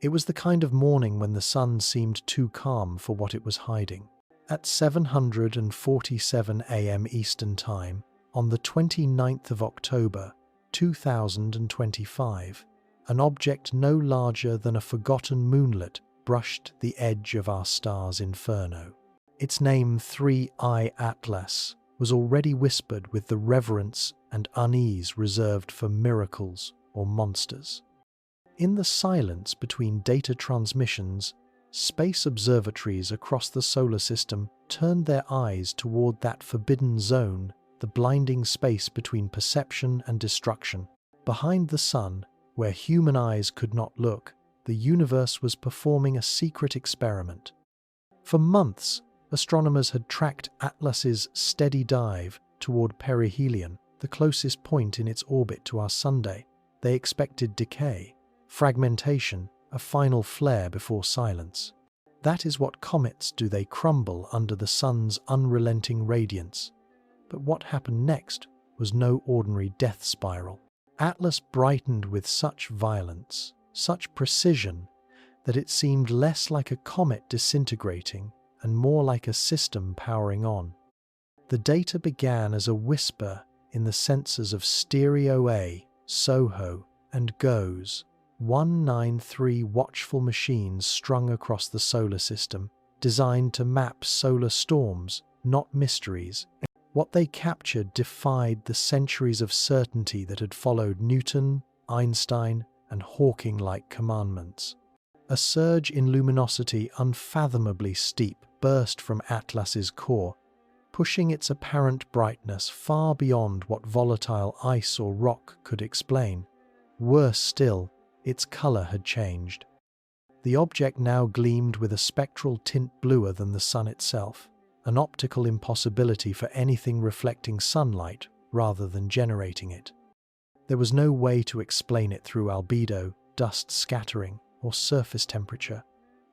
It was the kind of morning when the sun seemed too calm for what it was hiding. At 7:47 a.m. Eastern Time, on the 29th of October, 2025, an object no larger than a forgotten moonlet brushed the edge of our star's inferno. Its name, 3I Atlas, was already whispered with the reverence and unease reserved for miracles or monsters. In the silence between data transmissions, space observatories across the solar system turned their eyes toward that forbidden zone, the blinding space between perception and destruction. Behind the sun, where human eyes could not look, the universe was performing a secret experiment. For months, astronomers had tracked Atlas's steady dive toward perihelion, the closest point in its orbit to our Sunday. They expected decay, fragmentation, a final flare before silence. That is what comets do, they crumble under the sun's unrelenting radiance. But what happened next was no ordinary death spiral. Atlas brightened with such violence, such precision, that it seemed less like a comet disintegrating and more like a system powering on. The data began as a whisper in the sensors of Stereo A, SOHO, and GOES, 193 watchful machines strung across the solar system, designed to map solar storms, not mysteries. What they captured defied the centuries of certainty that had followed Newton, Einstein, and Hawking-like commandments. A surge in luminosity unfathomably steep burst from Atlas's core, pushing its apparent brightness far beyond what volatile ice or rock could explain. Worse still, its color had changed. The object now gleamed with a spectral tint bluer than the sun itself, an optical impossibility for anything reflecting sunlight rather than generating it. There was no way to explain it through albedo, dust scattering, or surface temperature.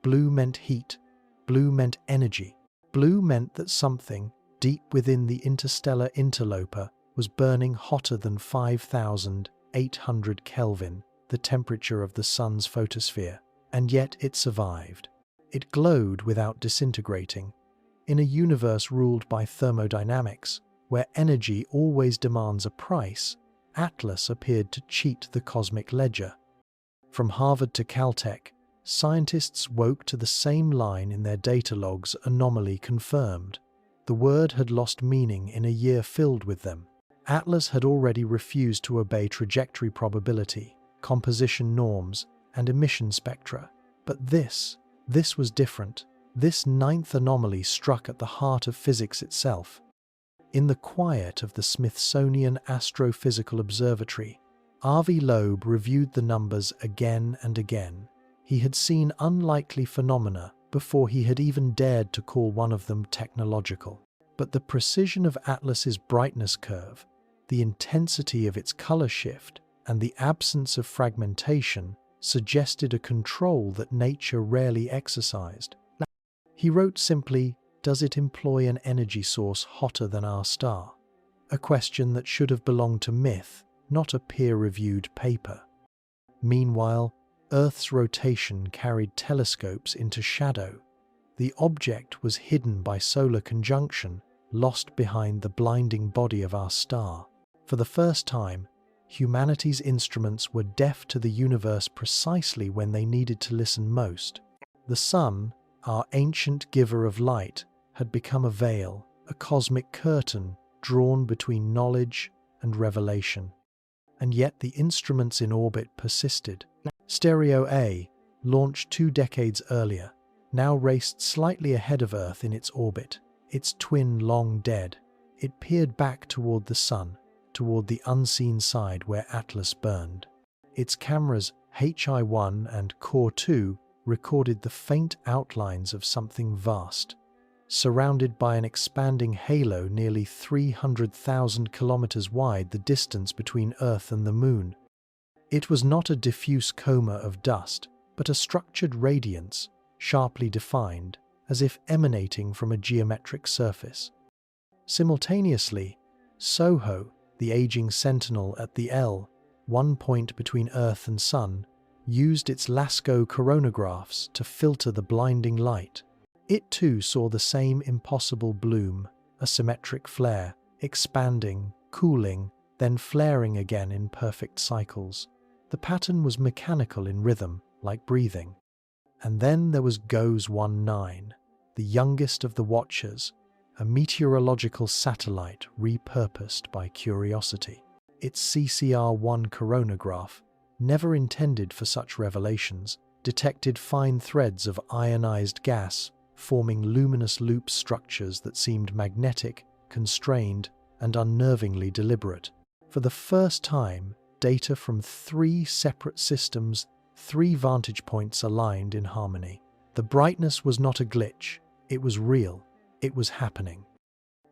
Blue meant heat. Blue meant energy. Blue meant that something, deep within the interstellar interloper, was burning hotter than 5,800 Kelvin, the temperature of the sun's photosphere, and yet it survived. It glowed without disintegrating. In a universe ruled by thermodynamics, where energy always demands a price, Atlas appeared to cheat the cosmic ledger. From Harvard to Caltech, scientists woke to the same line in their data logs, anomaly confirmed. The word had lost meaning in a year filled with them. Atlas had already refused to obey trajectory probability, composition norms, and emission spectra. But this was different. This ninth anomaly struck at the heart of physics itself. In the quiet of the Smithsonian Astrophysical Observatory, Avi Loeb reviewed the numbers again and again. He had seen unlikely phenomena before he had even dared to call one of them technological. But the precision of Atlas's brightness curve, the intensity of its color shift, and the absence of fragmentation suggested a control that nature rarely exercised. He wrote simply, "Does it employ an energy source hotter than our star?" A question that should have belonged to myth, not a peer-reviewed paper. Meanwhile, Earth's rotation carried telescopes into shadow. The object was hidden by solar conjunction, lost behind the blinding body of our star. For the first time, humanity's instruments were deaf to the universe precisely when they needed to listen most. The sun, our ancient giver of light, had become a veil, a cosmic curtain drawn between knowledge and revelation. And yet the instruments in orbit persisted. Stereo A, launched 2 decades earlier, now raced slightly ahead of Earth in its orbit, its twin long dead. It peered back toward the sun, toward the unseen side where Atlas burned. Its cameras HI-1 and Core-2 recorded the faint outlines of something vast, surrounded by an expanding halo nearly 300,000 kilometers wide, the distance between Earth and the Moon. It was not a diffuse coma of dust, but a structured radiance, sharply defined, as if emanating from a geometric surface. Simultaneously, SOHO, the aging sentinel at the L, one point between Earth and Sun, used its Lascaux coronagraphs to filter the blinding light. It too saw the same impossible bloom, a symmetric flare, expanding, cooling, then flaring again in perfect cycles. The pattern was mechanical in rhythm, like breathing. And then there was GOES 19, the youngest of the Watchers, a meteorological satellite repurposed by curiosity. Its CCR-1 coronagraph, never intended for such revelations, detected fine threads of ionized gas forming luminous loop structures that seemed magnetic, constrained, and unnervingly deliberate. For the first time, data from 3 separate systems, 3 vantage points aligned in harmony. The brightness was not a glitch, it was real, it was happening.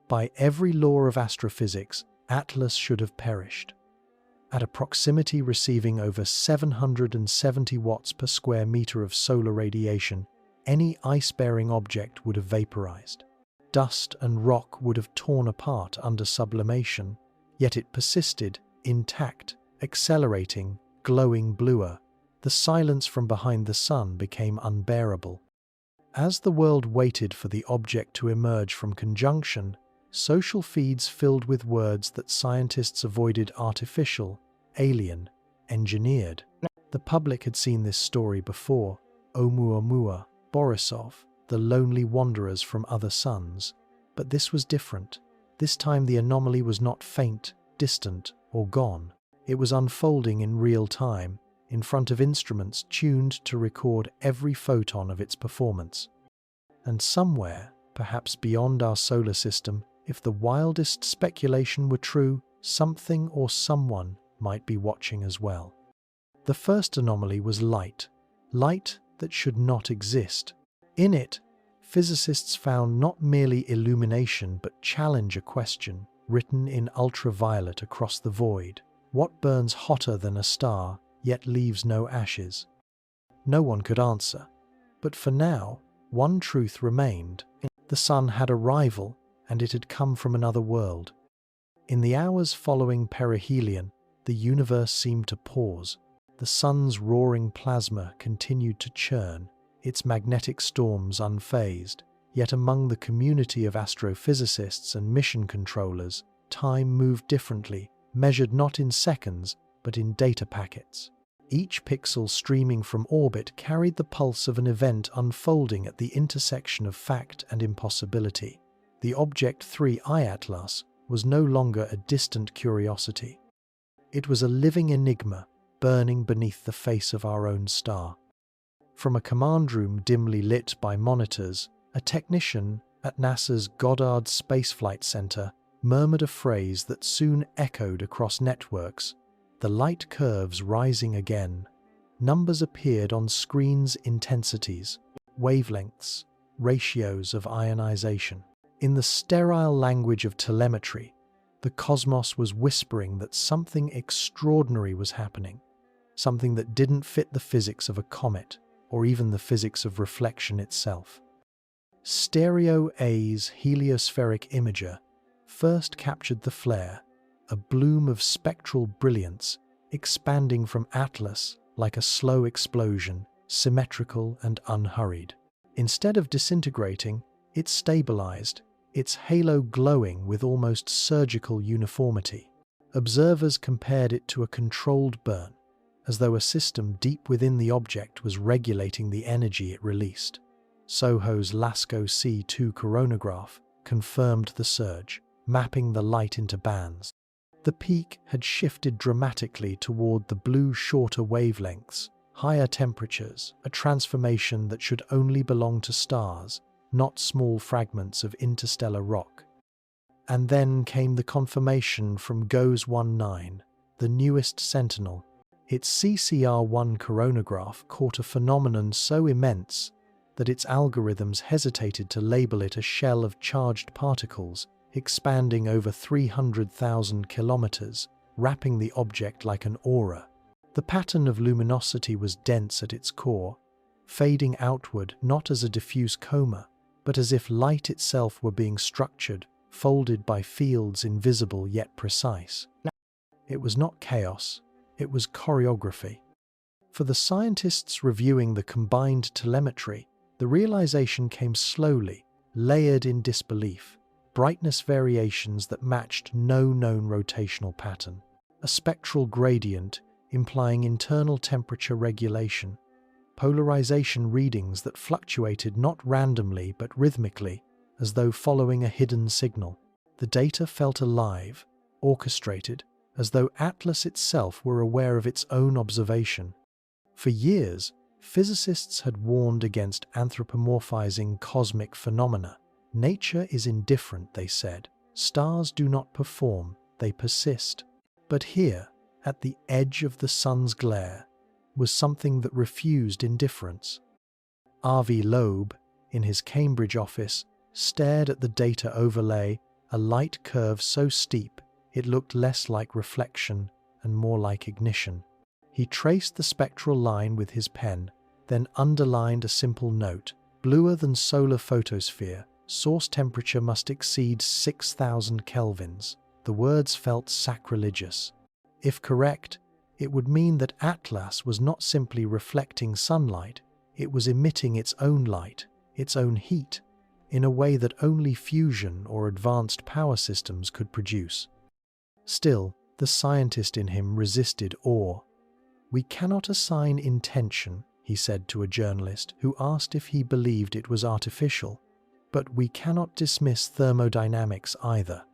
By every law of astrophysics, Atlas should have perished. At a proximity receiving over 770 watts per square meter of solar radiation, any ice-bearing object would have vaporized. Dust and rock would have torn apart under sublimation, yet it persisted, intact, accelerating, glowing bluer. The silence from behind the sun became unbearable. As the world waited for the object to emerge from conjunction, social feeds filled with words that scientists avoided: artificial, alien, engineered. The public had seen this story before: Oumuamua, Borisov, the lonely wanderers from other suns. But this was different. This time the anomaly was not faint, distant, or gone. It was unfolding in real time, in front of instruments tuned to record every photon of its performance. And somewhere, perhaps beyond our solar system, if the wildest speculation were true, something or someone might be watching as well. The first anomaly was light. Light that should not exist. In it, physicists found not merely illumination but challenge a question written in ultraviolet across the void. What burns hotter than a star, yet leaves no ashes? No one could answer. But for now, one truth remained. The sun had a rival, and it had come from another world. In the hours following perihelion, the universe seemed to pause. The sun's roaring plasma continued to churn, its magnetic storms unfazed. Yet among the community of astrophysicists and mission controllers, time moved differently, measured not in seconds, but in data packets. Each pixel streaming from orbit carried the pulse of an event unfolding at the intersection of fact and impossibility. The Object 3I Atlas was no longer a distant curiosity. It was a living enigma, burning beneath the face of our own star. From a command room dimly lit by monitors, a technician at NASA's Goddard Space Flight Center murmured a phrase that soon echoed across networks: the light curves rising again. Numbers appeared on screens: intensities, wavelengths, ratios of ionization. In the sterile language of telemetry, the cosmos was whispering that something extraordinary was happening, something that didn't fit the physics of a comet or even the physics of reflection itself. Stereo A's heliospheric imager first captured the flare, a bloom of spectral brilliance expanding from Atlas like a slow explosion, symmetrical and unhurried. Instead of disintegrating, it stabilized, its halo glowing with almost surgical uniformity. Observers compared it to a controlled burn, as though a system deep within the object was regulating the energy it released. Soho's Lascaux C2 coronagraph confirmed the surge, mapping the light into bands. The peak had shifted dramatically toward the blue shorter wavelengths, higher temperatures, a transformation that should only belong to stars, not small fragments of interstellar rock. And then came the confirmation from GOES 19, the newest sentinel. Its CCR-1 coronagraph caught a phenomenon so immense that its algorithms hesitated to label it a shell of charged particles expanding over 300,000 kilometers, wrapping the object like an aura. The pattern of luminosity was dense at its core, fading outward not as a diffuse coma, but as if light itself were being structured, folded by fields invisible yet precise. It was not chaos, it was choreography. For the scientists reviewing the combined telemetry, the realization came slowly, layered in disbelief. Brightness variations that matched no known rotational pattern. A spectral gradient implying internal temperature regulation. Polarization readings that fluctuated not randomly but rhythmically, as though following a hidden signal. The data felt alive, orchestrated, as though Atlas itself were aware of its own observation. For years, physicists had warned against anthropomorphizing cosmic phenomena. Nature is indifferent, they said. Stars do not perform, they persist. But here, at the edge of the sun's glare, was something that refused indifference. R.V. Loeb, in his Cambridge office, stared at the data overlay, a light curve so steep it looked less like reflection and more like ignition. He traced the spectral line with his pen, then underlined a simple note: bluer than solar photosphere, source temperature must exceed 6,000 kelvins. The words felt sacrilegious. If correct, it would mean that Atlas was not simply reflecting sunlight, it was emitting its own light, its own heat, in a way that only fusion or advanced power systems could produce. Still, the scientist in him resisted awe. "We cannot assign intention," he said to a journalist who asked if he believed it was artificial. "But we cannot dismiss thermodynamics either."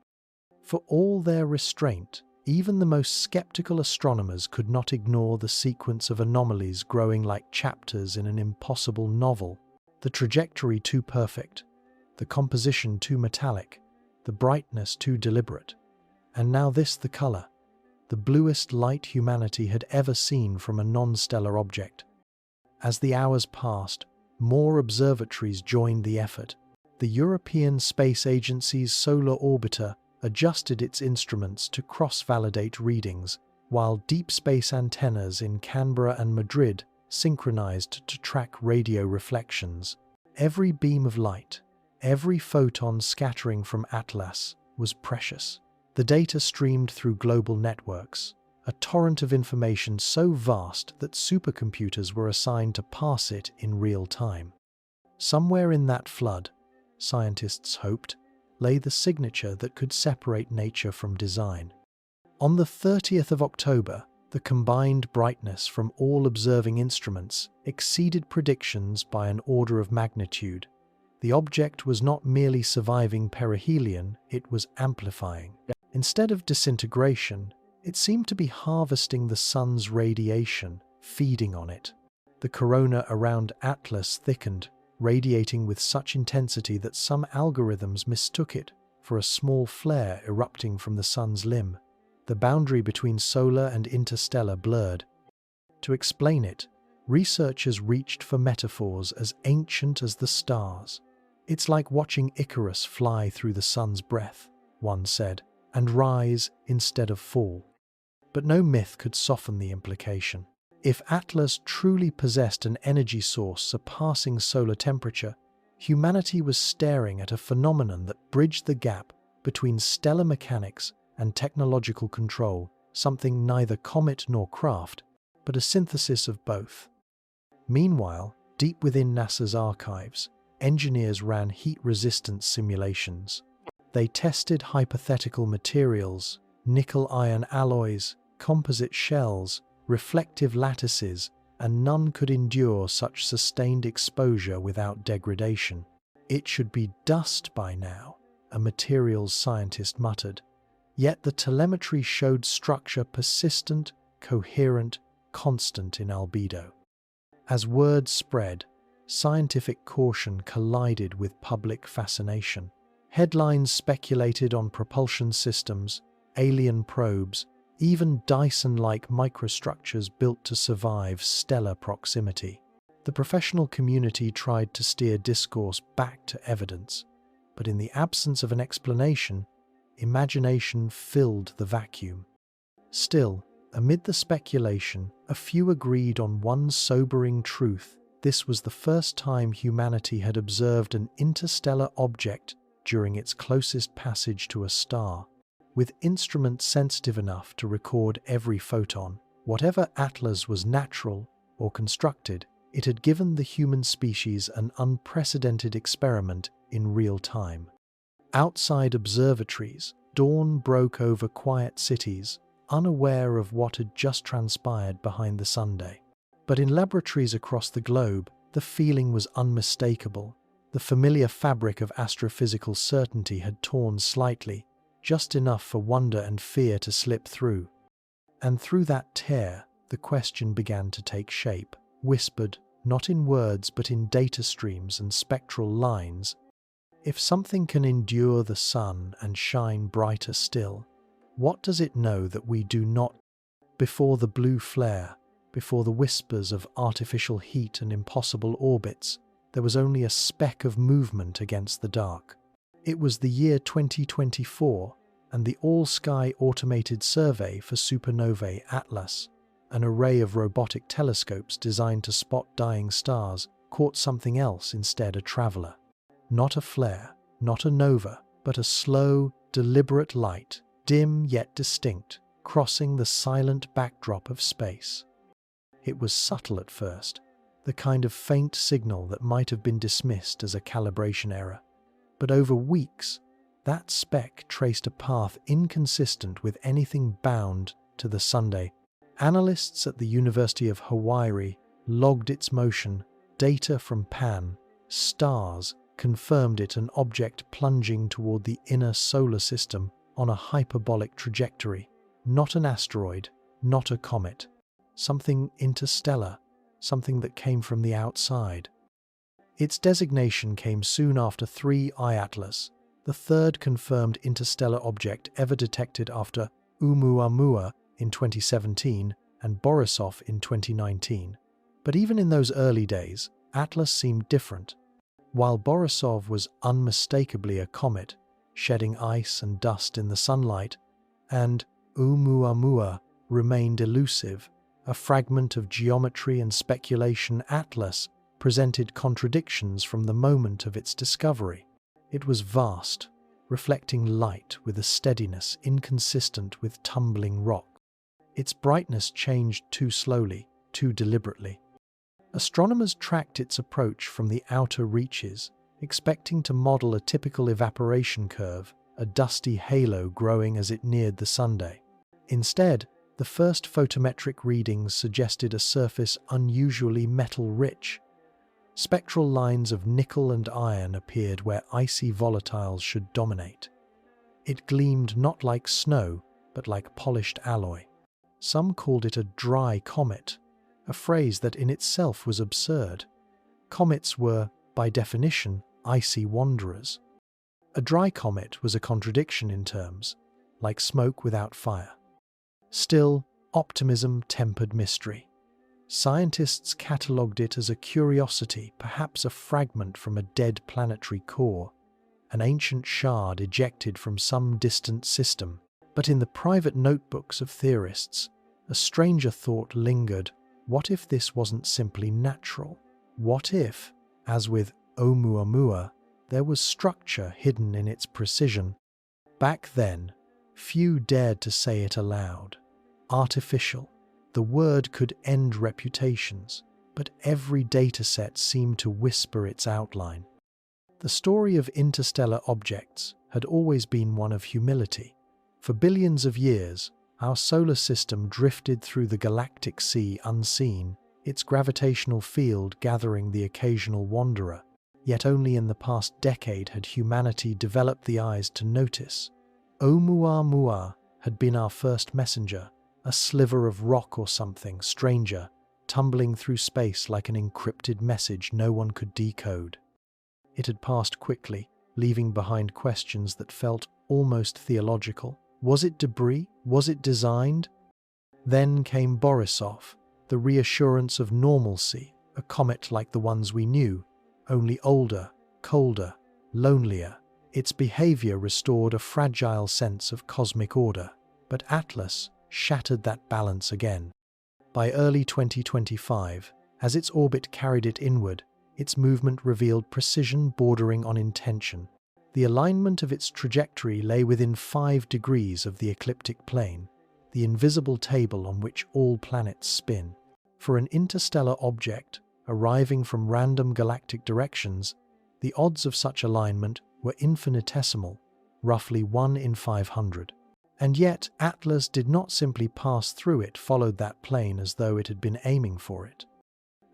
For all their restraint, even the most skeptical astronomers could not ignore the sequence of anomalies growing like chapters in an impossible novel. The trajectory too perfect, the composition too metallic, the brightness too deliberate. And now this, the color, the bluest light humanity had ever seen from a non-stellar object. As the hours passed, more observatories joined the effort. The European Space Agency's solar orbiter adjusted its instruments to cross-validate readings, while deep space antennas in Canberra and Madrid synchronized to track radio reflections. Every beam of light, every photon scattering from Atlas was precious. The data streamed through global networks, a torrent of information so vast that supercomputers were assigned to parse it in real time. Somewhere in that flood, scientists hoped, lay the signature that could separate nature from design. On the 30th of October, the combined brightness from all observing instruments exceeded predictions by an order of magnitude. The object was not merely surviving perihelion, it was amplifying. Instead of disintegration, it seemed to be harvesting the sun's radiation, feeding on it. The corona around Atlas thickened, radiating with such intensity that some algorithms mistook it for a small flare erupting from the sun's limb. The boundary between solar and interstellar blurred. To explain it, researchers reached for metaphors as ancient as the stars. "It's like watching Icarus fly through the sun's breath," one said, "and rise instead of fall." But no myth could soften the implication. If Atlas truly possessed an energy source surpassing solar temperature, humanity was staring at a phenomenon that bridged the gap between stellar mechanics and technological control, something neither comet nor craft, but a synthesis of both. Meanwhile, deep within NASA's archives, engineers ran heat-resistance simulations. They tested hypothetical materials, nickel-iron alloys, composite shells, reflective lattices, and none could endure such sustained exposure without degradation. "It should be dust by now," a materials scientist muttered. Yet the telemetry showed structure persistent, coherent, constant in albedo. As word spread, scientific caution collided with public fascination. Headlines speculated on propulsion systems, alien probes, even Dyson-like microstructures built to survive stellar proximity. The professional community tried to steer discourse back to evidence, but in the absence of an explanation, imagination filled the vacuum. Still, amid the speculation, a few agreed on one sobering truth: this was the first time humanity had observed an interstellar object during its closest passage to a star. With instruments sensitive enough to record every photon, whatever Atlas was natural, or constructed, it had given the human species an unprecedented experiment in real time. Outside observatories, dawn broke over quiet cities, unaware of what had just transpired behind the Sunday. But in laboratories across the globe, the feeling was unmistakable. The familiar fabric of astrophysical certainty had torn slightly, just enough for wonder and fear to slip through. And through that tear, the question began to take shape, whispered, not in words but in data streams and spectral lines. If something can endure the sun and shine brighter still, what does it know that we do not? Before the blue flare, before the whispers of artificial heat and impossible orbits, there was only a speck of movement against the dark. It was the year 2024, and the all-sky automated survey for supernovae Atlas, an array of robotic telescopes designed to spot dying stars, caught something else instead: a traveler. Not a flare, not a nova, but a slow, deliberate light, dim yet distinct, crossing the silent backdrop of space. It was subtle at first, the kind of faint signal that might have been dismissed as a calibration error. But over weeks, that speck traced a path inconsistent with anything bound to the Sunday. Analysts at the University of Hawaii logged its motion. Data from Pan, stars, confirmed it an object plunging toward the inner solar system on a hyperbolic trajectory. Not an asteroid, not a comet. Something interstellar, something that came from the outside. Its designation came soon after 3I Atlas, the third confirmed interstellar object ever detected after Oumuamua in 2017 and Borisov in 2019. But even in those early days, Atlas seemed different. While Borisov was unmistakably a comet, shedding ice and dust in the sunlight, and Oumuamua remained elusive, a fragment of geometry and speculation, Atlas presented contradictions from the moment of its discovery. It was vast, reflecting light with a steadiness inconsistent with tumbling rock. Its brightness changed too slowly, too deliberately. Astronomers tracked its approach from the outer reaches, expecting to model a typical evaporation curve, a dusty halo growing as it neared the Sunday. Instead, the first photometric readings suggested a surface unusually metal-rich. Spectral lines of nickel and iron appeared where icy volatiles should dominate. It gleamed not like snow, but like polished alloy. Some called it a dry comet, a phrase that in itself was absurd. Comets were, by definition, icy wanderers. A dry comet was a contradiction in terms, like smoke without fire. Still, optimism tempered mystery. Scientists catalogued it as a curiosity, perhaps a fragment from a dead planetary core, an ancient shard ejected from some distant system. But in the private notebooks of theorists, a stranger thought lingered. What if this wasn't simply natural? What if, as with Oumuamua, there was structure hidden in its precision? Back then, few dared to say it aloud. Artificial. The word could end reputations, but every dataset seemed to whisper its outline. The story of interstellar objects had always been one of humility. For billions of years, our solar system drifted through the galactic sea unseen, its gravitational field gathering the occasional wanderer. Yet only in the past decade had humanity developed the eyes to notice. Oumuamua had been our first messenger, a sliver of rock or something stranger, tumbling through space like an encrypted message no one could decode. It had passed quickly, leaving behind questions that felt almost theological. Was it debris? Was it designed? Then came Borisov, the reassurance of normalcy, a comet like the ones we knew, only older, colder, lonelier. Its behavior restored a fragile sense of cosmic order, but Atlas shattered that balance again. By early 2025, as its orbit carried it inward, its movement revealed precision bordering on intention. The alignment of its trajectory lay within 5 degrees of the ecliptic plane, the invisible table on which all planets spin. For an interstellar object arriving from random galactic directions, the odds of such alignment were infinitesimal, roughly 1 in 500. And yet, Atlas did not simply pass through it, followed that plane as though it had been aiming for it.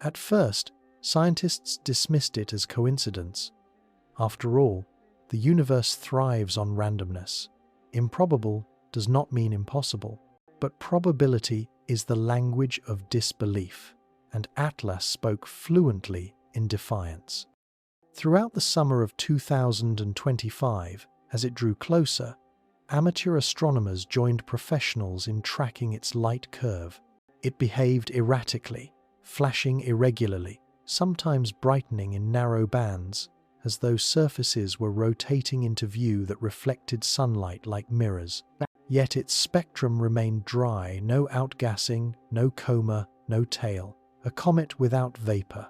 At first, scientists dismissed it as coincidence. After all, the universe thrives on randomness. Improbable does not mean impossible, but probability is the language of disbelief, and Atlas spoke fluently in defiance. Throughout the summer of 2025, as it drew closer, amateur astronomers joined professionals in tracking its light curve. It behaved erratically, flashing irregularly, sometimes brightening in narrow bands, as though surfaces were rotating into view that reflected sunlight like mirrors. Yet its spectrum remained dry, no outgassing, no coma, no tail, a comet without vapor.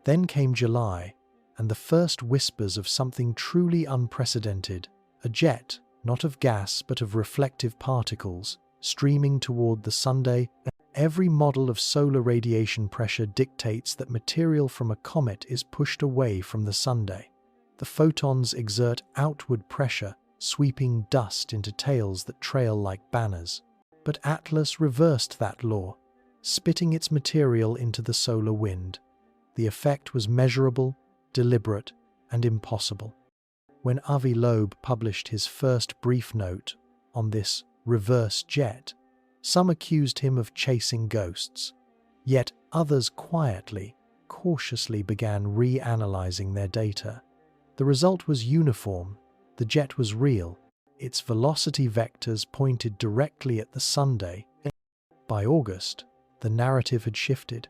Then came July, and the first whispers of something truly unprecedented, a jet, not of gas but of reflective particles, streaming toward the Sunday. Every model of solar radiation pressure dictates that material from a comet is pushed away from the Sunday. The photons exert outward pressure, sweeping dust into tails that trail like banners. But Atlas reversed that law, spitting its material into the solar wind. The effect was measurable, deliberate, and impossible. When Avi Loeb published his first brief note on this reverse jet, some accused him of chasing ghosts, yet others quietly, cautiously began reanalyzing their data. The result was uniform. The jet was real. Its velocity vectors pointed directly at the Sunday. By August, the narrative had shifted.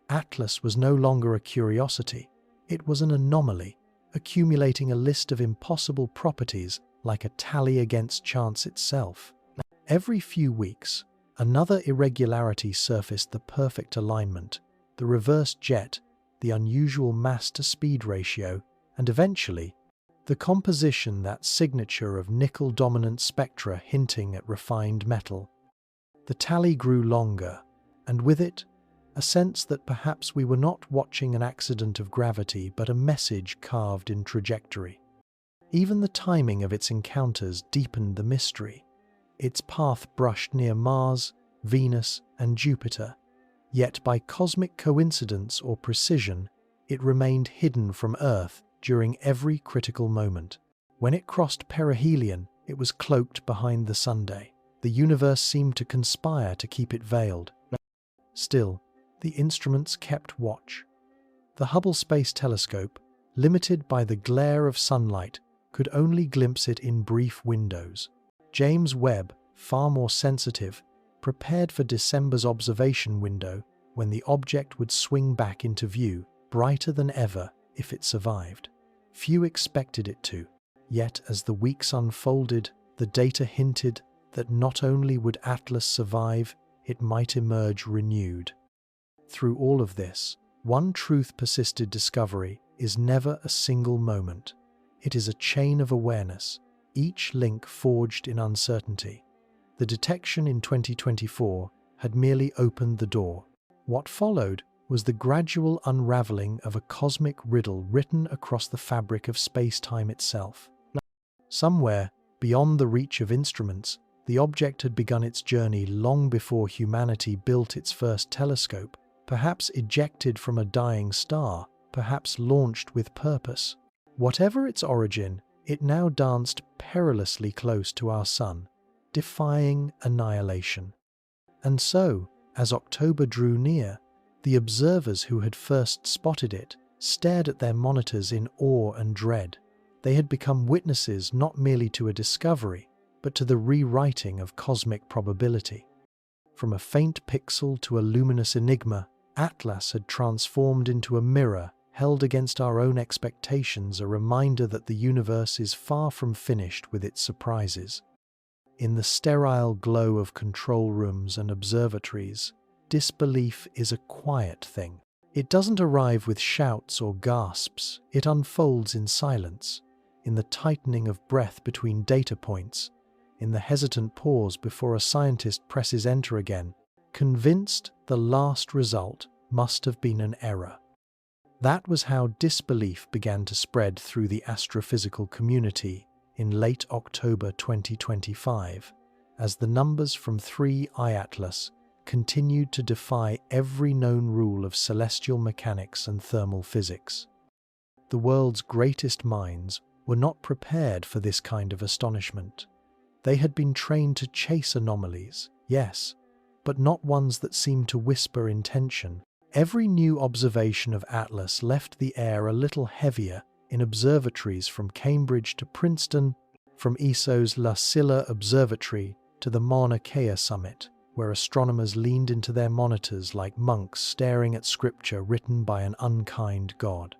Atlas was no longer a curiosity. It was an anomaly, accumulating a list of impossible properties like a tally against chance itself. Every few weeks, another irregularity surfaced: the perfect alignment, the reverse jet, the unusual mass-to-speed ratio, and eventually, the composition, that signature of nickel-dominant spectra hinting at refined metal. The tally grew longer, and with it, a sense that perhaps we were not watching an accident of gravity but a message carved in trajectory. Even the timing of its encounters deepened the mystery. Its path brushed near Mars, Venus, and Jupiter, yet by cosmic coincidence or precision, it remained hidden from Earth during every critical moment. When it crossed perihelion, it was cloaked behind the Sunday. The universe seemed to conspire to keep it veiled. Still, the instruments kept watch. The Hubble Space Telescope, limited by the glare of sunlight, could only glimpse it in brief windows. James Webb, far more sensitive, prepared for December's observation window when the object would swing back into view, brighter than ever if it survived. Few expected it to, yet as the weeks unfolded, the data hinted that not only would Atlas survive, it might emerge renewed. Through all of this, one truth persisted: discovery is never a single moment. It is a chain of awareness, each link forged in uncertainty. The detection in 2024 had merely opened the door. What followed was the gradual unraveling of a cosmic riddle written across the fabric of space-time itself. Somewhere, beyond the reach of instruments, the object had begun its journey long before humanity built its first telescope, perhaps ejected from a dying star, perhaps launched with purpose. Whatever its origin, it now danced perilously close to our Sun, defying annihilation. And so, as October drew near, the observers who had first spotted it stared at their monitors in awe and dread. They had become witnesses not merely to a discovery, but to the rewriting of cosmic probability. From a faint pixel to a luminous enigma, Atlas had transformed into a mirror held against our own expectations, a reminder that the universe is far from finished with its surprises. In the sterile glow of control rooms and observatories, disbelief is a quiet thing. It doesn't arrive with shouts or gasps, it unfolds in silence, in the tightening of breath between data points, in the hesitant pause before a scientist presses enter again. convinced the last result must have been an error. That was how disbelief began to spread through the astrophysical community in late October 2025, as the numbers from 3I Atlas continued to defy every known rule of celestial mechanics and thermal physics. The world's greatest minds were not prepared for this kind of astonishment. They had been trained to chase anomalies, yes, but not ones that seemed to whisper intention. Every new observation of Atlas left the air a little heavier in observatories from Cambridge to Princeton, from ESO's La Silla Observatory to the Mauna Kea summit, where astronomers leaned into their monitors like monks staring at scripture written by an unkind god.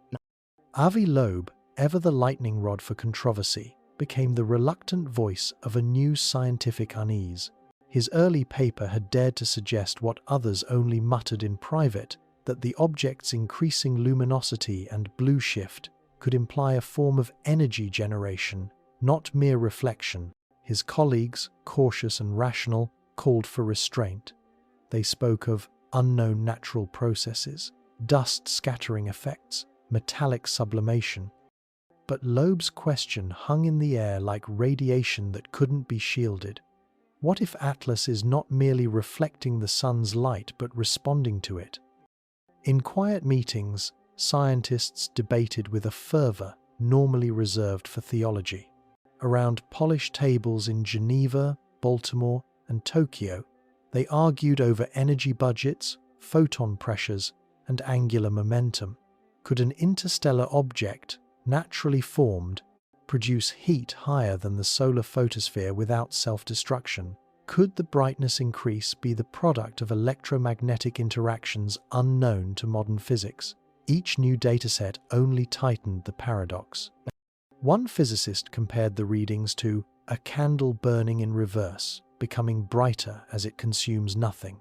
Avi Loeb, ever the lightning rod for controversy, became the reluctant voice of a new scientific unease. His early paper had dared to suggest what others only muttered in private, that the object's increasing luminosity and blue shift could imply a form of energy generation, not mere reflection. His colleagues, cautious and rational, called for restraint. They spoke of unknown natural processes, dust scattering effects, metallic sublimation. But Loeb's question hung in the air like radiation that couldn't be shielded. What if Atlas is not merely reflecting the sun's light but responding to it? In quiet meetings, scientists debated with a fervor normally reserved for theology. Around polished tables in Geneva, Baltimore, and Tokyo, they argued over energy budgets, photon pressures, and angular momentum. Could an interstellar object, naturally formed, produce heat higher than the solar photosphere without self-destruction? Could the brightness increase be the product of electromagnetic interactions unknown to modern physics? Each new dataset only tightened the paradox. One physicist compared the readings to a candle burning in reverse, becoming brighter as it consumes nothing.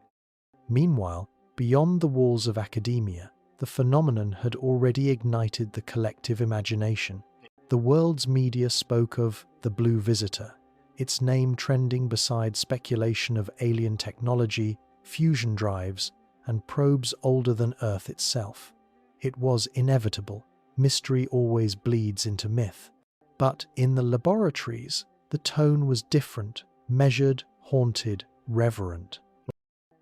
Meanwhile, beyond the walls of academia, the phenomenon had already ignited the collective imagination. The world's media spoke of the Blue Visitor, its name trending beside speculation of alien technology, fusion drives, and probes older than Earth itself. It was inevitable. Mystery always bleeds into myth. But in the laboratories, the tone was different, measured, haunted, reverent.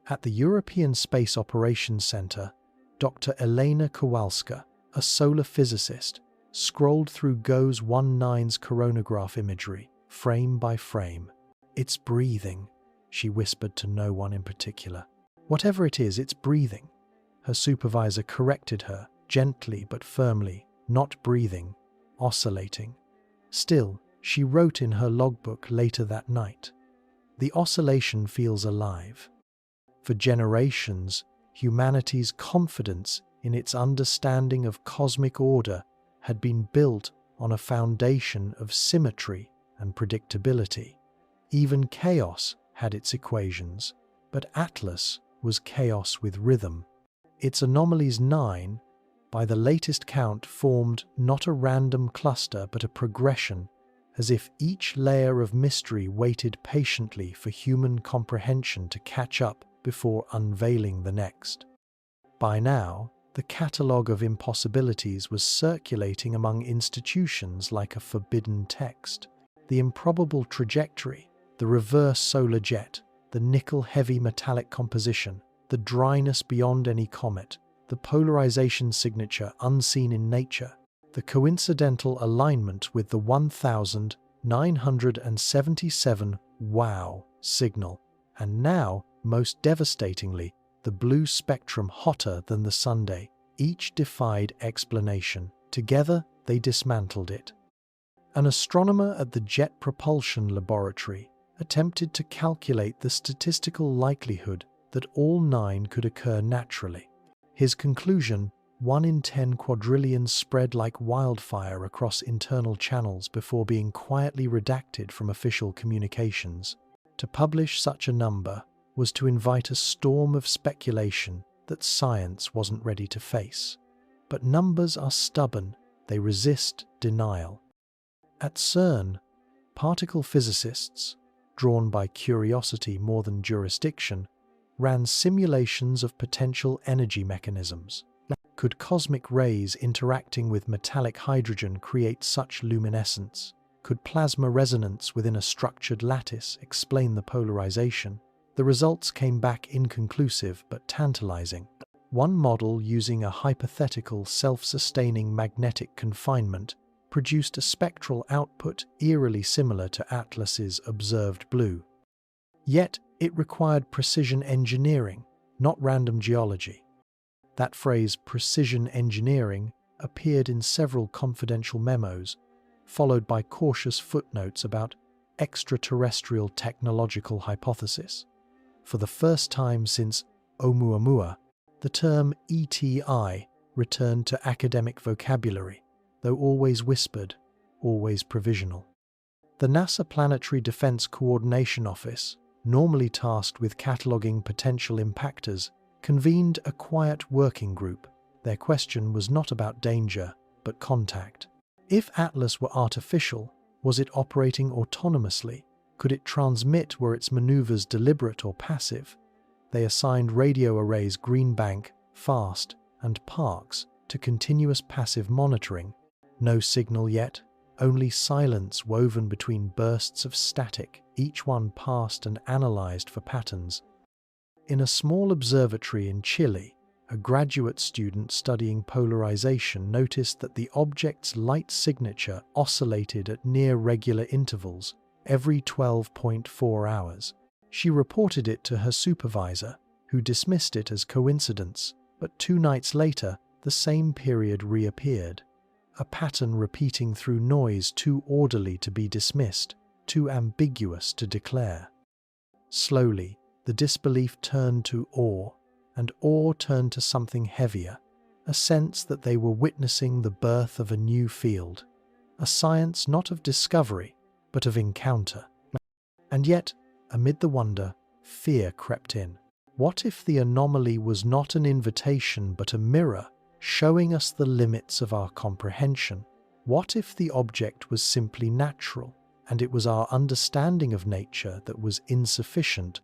At the European Space Operations Centre, Dr. Elena Kowalska, a solar physicist, scrolled through GOES 19's coronagraph imagery, frame by frame. "It's breathing," she whispered to no one in particular. "Whatever it is, it's breathing." Her supervisor corrected her, gently but firmly, "Not breathing, oscillating." Still, she wrote in her logbook later that night, "The oscillation feels alive." For generations, humanity's confidence in its understanding of cosmic order had been built on a foundation of symmetry and predictability. Even chaos had its equations, but Atlas was chaos with rhythm. Its anomalies 9, by the latest count, formed not a random cluster but a progression, as if each layer of mystery waited patiently for human comprehension to catch up before unveiling the next. By now, the catalogue of impossibilities was circulating among institutions like a forbidden text. The improbable trajectory, the reverse solar jet, the nickel-heavy metallic composition, the dryness beyond any comet, the polarization signature unseen in nature, the coincidental alignment with the 1977 wow signal, and now, most devastatingly, the blue spectrum hotter than the Sunday. Each defied explanation. Together, they dismantled it. An astronomer at the Jet Propulsion Laboratory attempted to calculate the statistical likelihood that all 9 could occur naturally. His conclusion, 1 in 10 quadrillions, spread like wildfire across internal channels before being quietly redacted from official communications. To publish such a number was to invite a storm of speculation that science wasn't ready to face. But numbers are stubborn, they resist denial. At CERN, particle physicists, drawn by curiosity more than jurisdiction, ran simulations of potential energy mechanisms. Could cosmic rays interacting with metallic hydrogen create such luminescence? Could plasma resonance within a structured lattice explain the polarization? The results came back inconclusive but tantalizing. One model, using a hypothetical self-sustaining magnetic confinement, produced a spectral output eerily similar to Atlas's observed blue. Yet, it required precision engineering, not random geology. That phrase, precision engineering, appeared in several confidential memos, followed by cautious footnotes about extraterrestrial technological hypothesis. For the first time since Oumuamua, the term ETI returned to academic vocabulary, though always whispered, always provisional. The NASA Planetary Defense Coordination Office, normally tasked with cataloging potential impactors, convened a quiet working group. Their question was not about danger, but contact. If Atlas were artificial, was it operating autonomously? Could it transmit, were its maneuvers deliberate or passive? They assigned radio arrays Greenbank, FAST, and Parks to continuous passive monitoring. No signal yet, only silence woven between bursts of static, each one passed and analyzed for patterns. In a small observatory in Chile, a graduate student studying polarization noticed that the object's light signature oscillated at near regular intervals, every 12.4 hours. She reported it to her supervisor, who dismissed it as coincidence, but 2 nights later, the same period reappeared. A pattern repeating through noise too orderly to be dismissed, too ambiguous to declare. Slowly, the disbelief turned to awe, and awe turned to something heavier, a sense that they were witnessing the birth of a new field, a science not of discovery, but of encounter. And yet, amid the wonder, fear crept in. What if the anomaly was not an invitation but a mirror, showing us the limits of our comprehension? What if the object was simply natural, and it was our understanding of nature that was insufficient?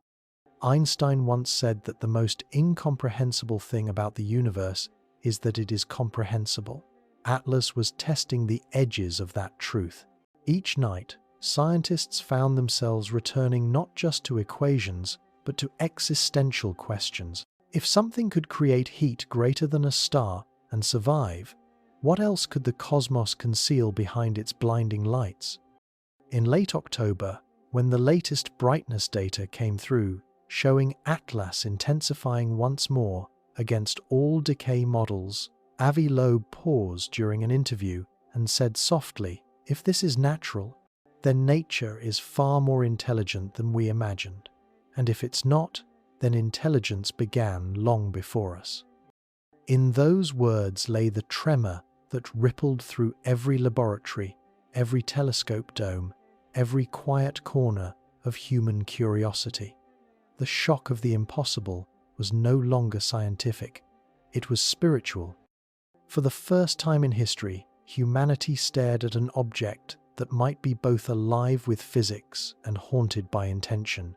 Einstein once said that the most incomprehensible thing about the universe is that it is comprehensible. Atlas was testing the edges of that truth. Each night, scientists found themselves returning not just to equations, but to existential questions. If something could create heat greater than a star and survive, what else could the cosmos conceal behind its blinding lights? In late October, when the latest brightness data came through, showing Atlas intensifying once more against all decay models, Avi Loeb paused during an interview and said softly, "If this is natural, then nature is far more intelligent than we imagined. And if it's not, then intelligence began long before us." In those words lay the tremor that rippled through every laboratory, every telescope dome, every quiet corner of human curiosity. The shock of the impossible was no longer scientific, it was spiritual. For the first time in history, humanity stared at an object that might be both alive with physics and haunted by intention.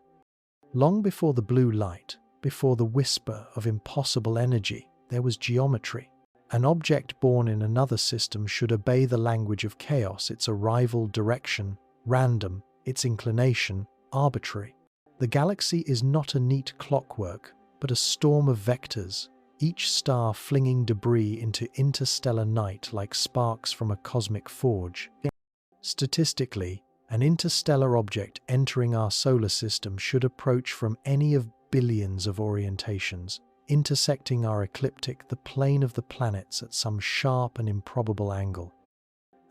Long before the blue light, before the whisper of impossible energy, there was geometry. An object born in another system should obey the language of chaos, its arrival direction, random, its inclination, arbitrary. The galaxy is not a neat clockwork, but a storm of vectors, each star flinging debris into interstellar night like sparks from a cosmic forge. Statistically, an interstellar object entering our solar system should approach from any of billions of orientations, intersecting our ecliptic, the plane of the planets, at some sharp and improbable angle.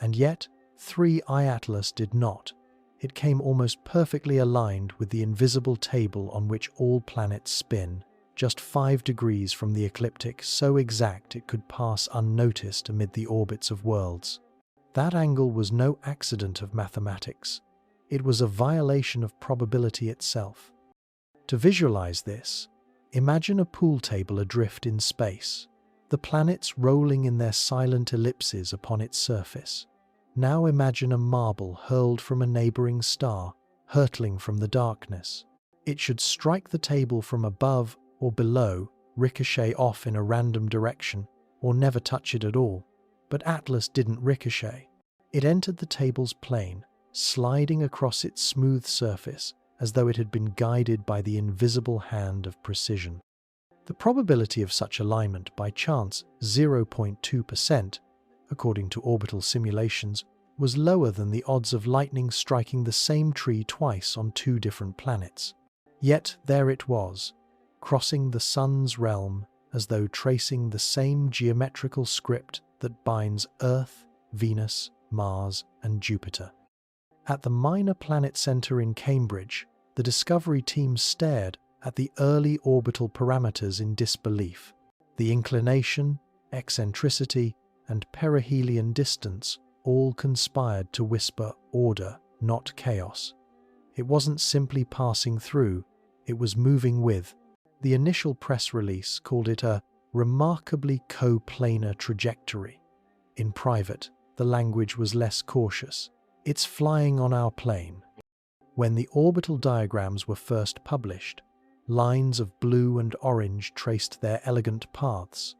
And yet, 3I Atlas did not. It came almost perfectly aligned with the invisible table on which all planets spin, just 5 degrees from the ecliptic, so exact it could pass unnoticed amid the orbits of worlds. That angle was no accident of mathematics. It was a violation of probability itself. To visualize this, imagine a pool table adrift in space, the planets rolling in their silent ellipses upon its surface. Now imagine a marble hurled from a neighboring star, hurtling from the darkness. It should strike the table from above or below, ricochet off in a random direction, or never touch it at all. But Atlas didn't ricochet. It entered the table's plane, sliding across its smooth surface as though it had been guided by the invisible hand of precision. The probability of such alignment by chance, 0.2%, according to orbital simulations, was lower than the odds of lightning striking the same tree twice on two different planets. Yet there it was, crossing the Sun's realm as though tracing the same geometrical script that binds Earth, Venus, Mars, and Jupiter. At the Minor Planet Center in Cambridge, the Discovery team stared at the early orbital parameters in disbelief. The inclination, eccentricity, and perihelion distance all conspired to whisper order, not chaos. It wasn't simply passing through, it was moving with. The initial press release called it a remarkably coplanar trajectory. In private, the language was less cautious. It's flying on our plane. When the orbital diagrams were first published, lines of blue and orange traced their elegant paths.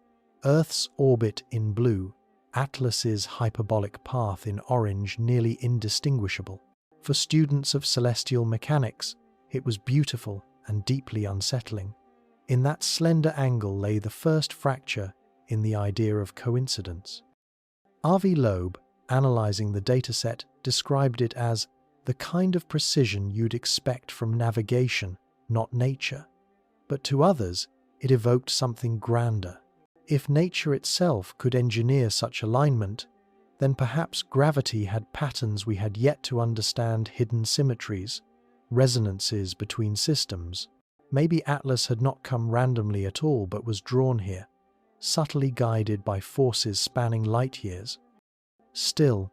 Earth's orbit in blue, Atlas's hyperbolic path in orange nearly indistinguishable. For students of celestial mechanics, it was beautiful and deeply unsettling. In that slender angle lay the first fracture in the idea of coincidence. R.V. Loeb, analyzing the dataset, described it as the kind of precision you'd expect from navigation, not nature. But to others, it evoked something grander. If nature itself could engineer such alignment, then perhaps gravity had patterns we had yet to understand, hidden symmetries, resonances between systems. Maybe Atlas had not come randomly at all but was drawn here, subtly guided by forces spanning light years. Still,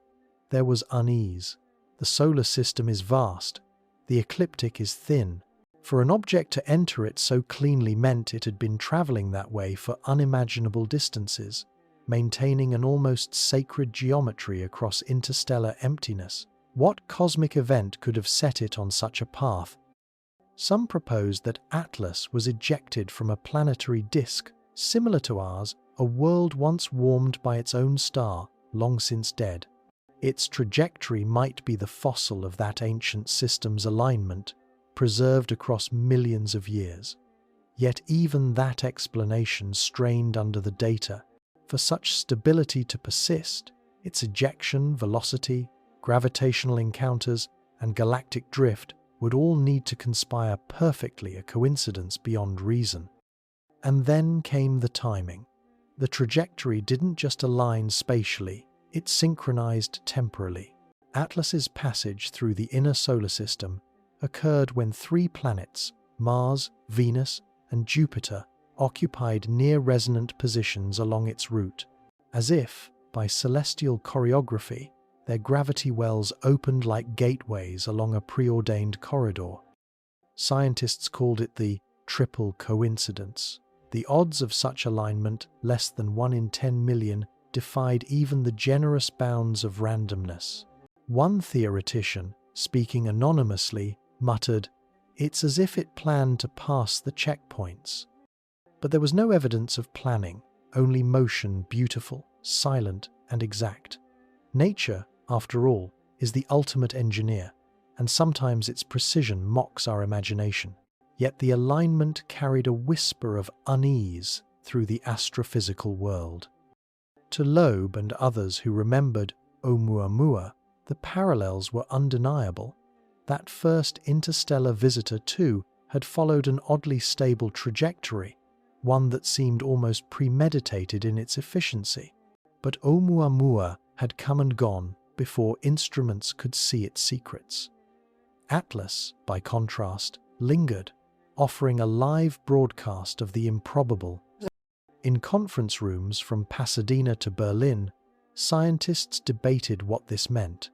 there was unease. The solar system is vast, the ecliptic is thin. For an object to enter it so cleanly meant it had been traveling that way for unimaginable distances, maintaining an almost sacred geometry across interstellar emptiness. What cosmic event could have set it on such a path? Some proposed that Atlas was ejected from a planetary disk similar to ours, a world once warmed by its own star, long since dead. Its trajectory might be the fossil of that ancient system's alignment, preserved across millions of years. Yet even that explanation strained under the data. For such stability to persist, its ejection, velocity, gravitational encounters, and galactic drift would all need to conspire perfectly, a coincidence beyond reason. And then came the timing. The trajectory didn't just align spatially, it synchronized temporally. Atlas's passage through the inner solar system occurred when three planets, Mars, Venus, and Jupiter, occupied near-resonant positions along its route. As if, by celestial choreography, their gravity wells opened like gateways along a preordained corridor. Scientists called it the triple coincidence. The odds of such alignment, less than 1 in 10 million, defied even the generous bounds of randomness. One theoretician, speaking anonymously, muttered, "It's as if it planned to pass the checkpoints." But there was no evidence of planning, only motion, beautiful, silent, and exact. Nature, after all, is the ultimate engineer, and sometimes its precision mocks our imagination. Yet the alignment carried a whisper of unease through the astrophysical world. To Loeb and others who remembered Oumuamua, the parallels were undeniable. That first interstellar visitor, too, had followed an oddly stable trajectory, one that seemed almost premeditated in its efficiency. But Oumuamua had come and gone before instruments could see its secrets. Atlas, by contrast, lingered, offering a live broadcast of the improbable. In conference rooms from Pasadena to Berlin, scientists debated what this meant.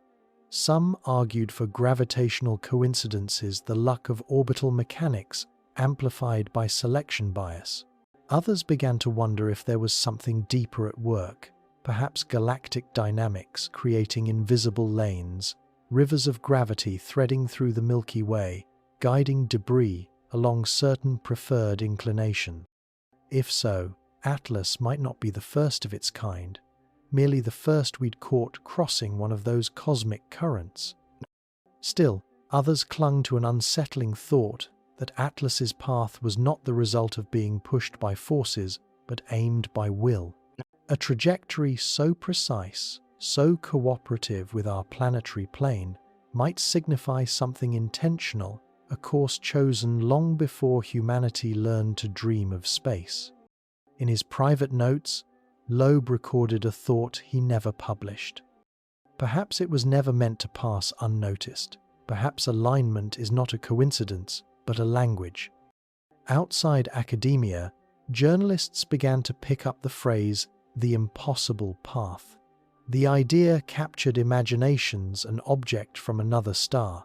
Some argued for gravitational coincidences, the luck of orbital mechanics amplified by selection bias. Others began to wonder if there was something deeper at work, perhaps galactic dynamics creating invisible lanes, rivers of gravity threading through the Milky Way, guiding debris along certain preferred inclination. If so, Atlas might not be the first of its kind, merely the first we'd caught crossing one of those cosmic currents. Still, others clung to an unsettling thought that Atlas's path was not the result of being pushed by forces, but aimed by will. A trajectory so precise, so cooperative with our planetary plane, might signify something intentional, a course chosen long before humanity learned to dream of space. In his private notes, Loeb recorded a thought he never published. Perhaps it was never meant to pass unnoticed. Perhaps alignment is not a coincidence, but a language. Outside academia, journalists began to pick up the phrase, the impossible path. The idea captured imaginations, an object from another star,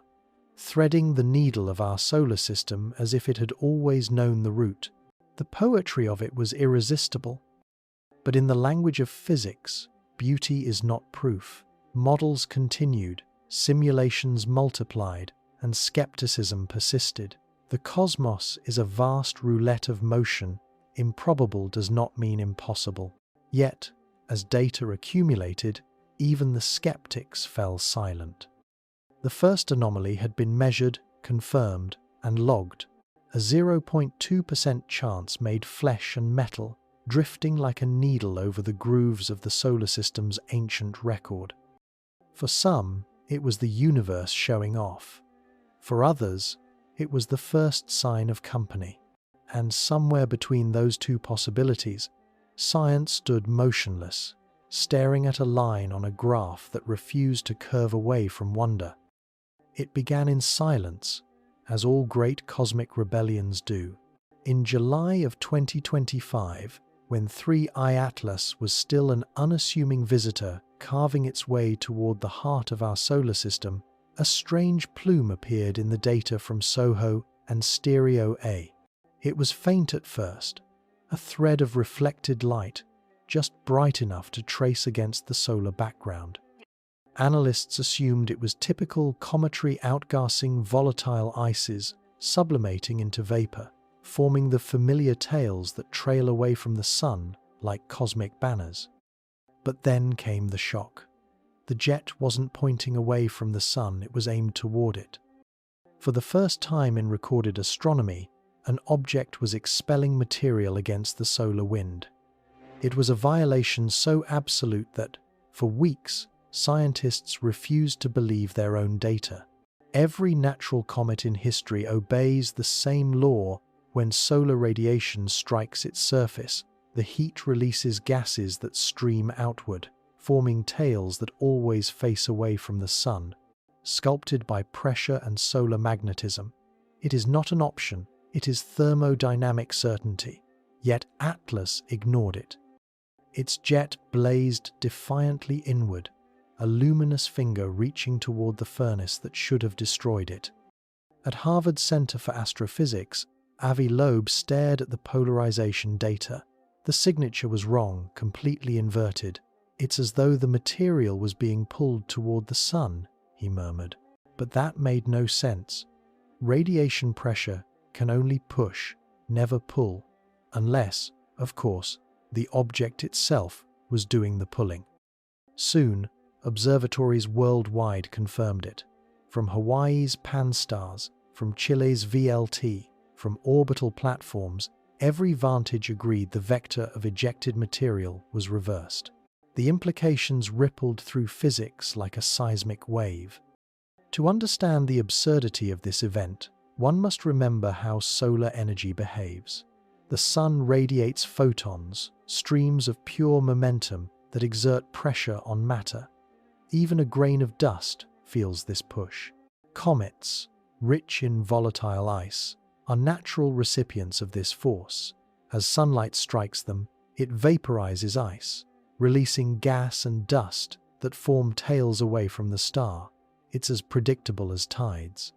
threading the needle of our solar system as if it had always known the route. The poetry of it was irresistible. But in the language of physics, beauty is not proof. Models continued, simulations multiplied, and skepticism persisted. The cosmos is a vast roulette of motion. Improbable does not mean impossible. Yet, as data accumulated, even the skeptics fell silent. The first anomaly had been measured, confirmed, and logged. A 0.2% chance made flesh and metal, drifting like a needle over the grooves of the solar system's ancient record. For some, it was the universe showing off. For others, it was the first sign of company. And somewhere between those two possibilities, science stood motionless, staring at a line on a graph that refused to curve away from wonder. It began in silence, as all great cosmic rebellions do. In July of 2025, when 3I Atlas was still an unassuming visitor carving its way toward the heart of our solar system, a strange plume appeared in the data from SOHO and Stereo A. It was faint at first, a thread of reflected light, just bright enough to trace against the solar background. Analysts assumed it was typical cometary outgassing volatile ices sublimating into vapor, forming the familiar tails that trail away from the sun like cosmic banners. But then came the shock. The jet wasn't pointing away from the sun, it was aimed toward it. For the first time in recorded astronomy, an object was expelling material against the solar wind. It was a violation so absolute that, for weeks, scientists refused to believe their own data. Every natural comet in history obeys the same law. When solar radiation strikes its surface, the heat releases gases that stream outward, forming tails that always face away from the sun. Sculpted by pressure and solar magnetism, it is not an option, it is thermodynamic certainty. Yet Atlas ignored it. Its jet blazed defiantly inward, a luminous finger reaching toward the furnace that should have destroyed it. At Harvard Center for Astrophysics, Avi Loeb stared at the polarization data. The signature was wrong, completely inverted. It's as though the material was being pulled toward the sun, he murmured. But that made no sense. Radiation pressure can only push, never pull, unless, of course, the object itself was doing the pulling. Soon, observatories worldwide confirmed it. From Hawaii's Pan-STARRS, from Chile's VLT, from orbital platforms, every vantage agreed the vector of ejected material was reversed. The implications rippled through physics like a seismic wave. To understand the absurdity of this event, one must remember how solar energy behaves. The sun radiates photons, streams of pure momentum that exert pressure on matter. Even a grain of dust feels this push. Comets, rich in volatile ice, are natural recipients of this force. As sunlight strikes them, it vaporizes ice, releasing gas and dust that form tails away from the star. It's as predictable as tides.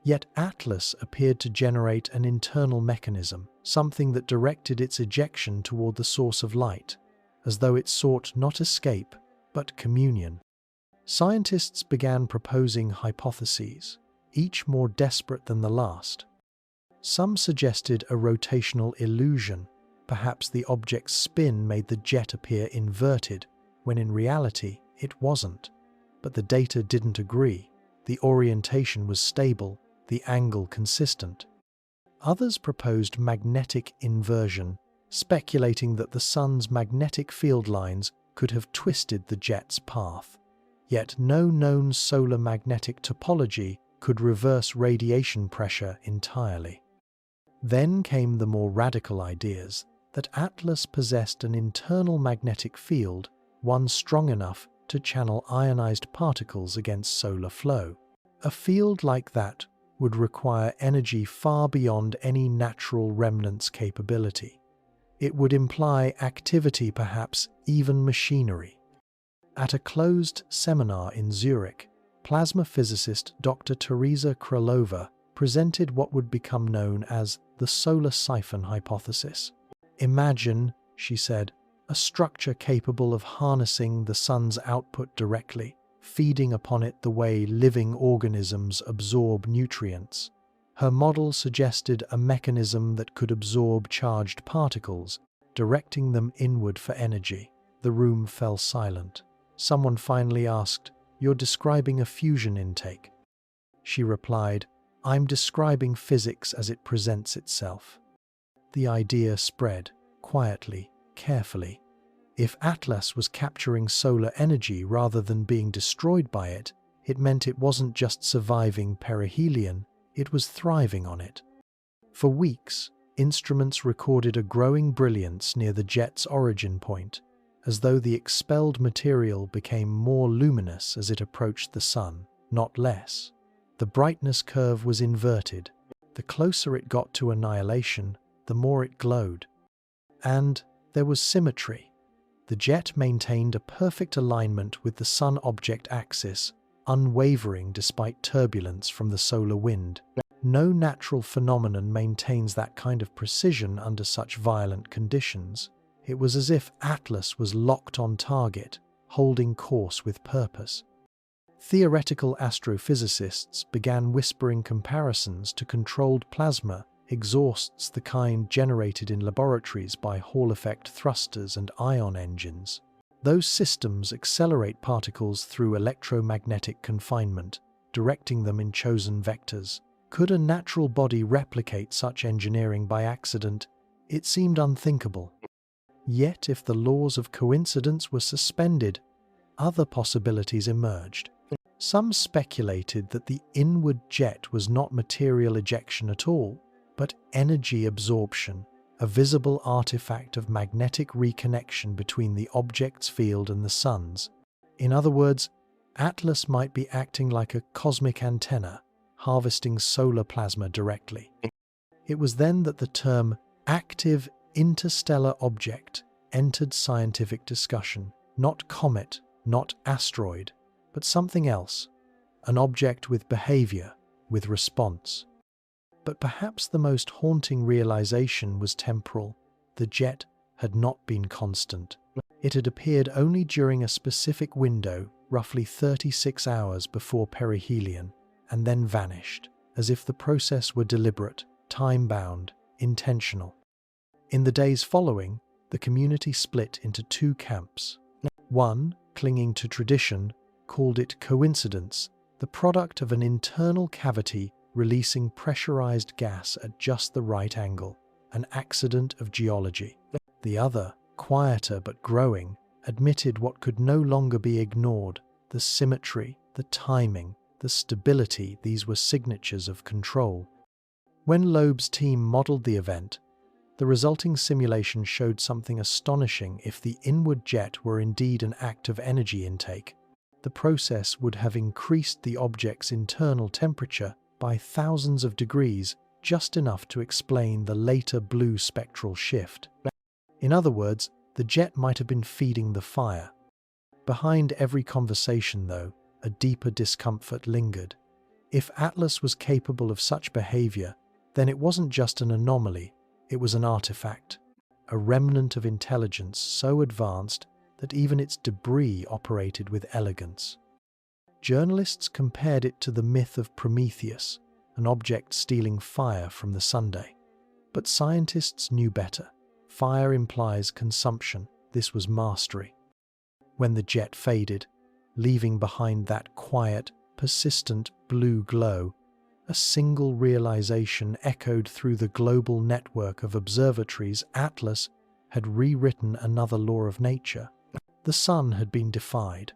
Yet Atlas appeared to generate an internal mechanism, something that directed its ejection toward the source of light, as though it sought not escape, but communion. Scientists began proposing hypotheses. each more desperate than the last. Some suggested a rotational illusion. Perhaps the object's spin made the jet appear inverted, when in reality it wasn't. But the data didn't agree. The orientation was stable, the angle consistent. Others proposed magnetic inversion, speculating that the sun's magnetic field lines could have twisted the jet's path. Yet no known solar magnetic topology could reverse radiation pressure entirely. Then came the more radical ideas that Atlas possessed an internal magnetic field, one strong enough to channel ionized particles against solar flow. A field like that would require energy far beyond any natural remnant's capability. It would imply activity, perhaps even machinery. At a closed seminar in Zurich, plasma physicist Dr. Teresa Krylova presented what would become known as the solar siphon hypothesis. Imagine, she said, a structure capable of harnessing the sun's output directly, feeding upon it the way living organisms absorb nutrients. Her model suggested a mechanism that could absorb charged particles, directing them inward for energy. The room fell silent. Someone finally asked, "You're describing a fusion intake?" She replied, "I'm describing physics as it presents itself." The idea spread, quietly, carefully. If Atlas was capturing solar energy rather than being destroyed by it, it meant it wasn't just surviving perihelion, it was thriving on it. For weeks, instruments recorded a growing brilliance near the jet's origin point, as though the expelled material became more luminous as it approached the sun, not less. The brightness curve was inverted. The closer it got to annihilation, the more it glowed. And there was symmetry. The jet maintained a perfect alignment with the Sun object axis, unwavering despite turbulence from the solar wind. No natural phenomenon maintains that kind of precision under such violent conditions. It was as if Atlas was locked on target, holding course with purpose. Theoretical astrophysicists began whispering comparisons to controlled plasma exhausts, the kind generated in laboratories by Hall-effect thrusters and ion engines. Those systems accelerate particles through electromagnetic confinement, directing them in chosen vectors. Could a natural body replicate such engineering by accident? It seemed unthinkable. Yet, if the laws of coincidence were suspended, other possibilities emerged. Some speculated that the inward jet was not material ejection at all, but energy absorption, a visible artifact of magnetic reconnection between the object's field and the sun's. In other words, Atlas might be acting like a cosmic antenna, harvesting solar plasma directly. It was then that the term active interstellar object entered scientific discussion. Not comet, not asteroid, but something else. An object with behavior, with response. But perhaps the most haunting realization was temporal. The jet had not been constant. It had appeared only during a specific window, roughly 36 hours before perihelion, and then vanished, as if the process were deliberate, time-bound, intentional. In the days following, the community split into two camps. One, clinging to tradition, called it coincidence, the product of an internal cavity releasing pressurized gas at just the right angle, an accident of geology. The other, quieter but growing, admitted what could no longer be ignored: the symmetry, the timing, the stability. These were signatures of control. When Loeb's team modeled the event, the resulting simulation showed something astonishing. If the inward jet were indeed an act of energy intake, the process would have increased the object's internal temperature by thousands of degrees, just enough to explain the later blue spectral shift. In other words, the jet might have been feeding the fire. Behind every conversation, though, a deeper discomfort lingered. If Atlas was capable of such behavior, then it wasn't just an anomaly, it was an artifact, a remnant of intelligence so advanced that even its debris operated with elegance. Journalists compared it to the myth of Prometheus, an object stealing fire from the sunday. But scientists knew better. Fire implies consumption. This was mastery. When the jet faded, leaving behind that quiet, persistent blue glow, a single realization echoed through the global network of observatories. Atlas had rewritten another law of nature. The sun had been defied,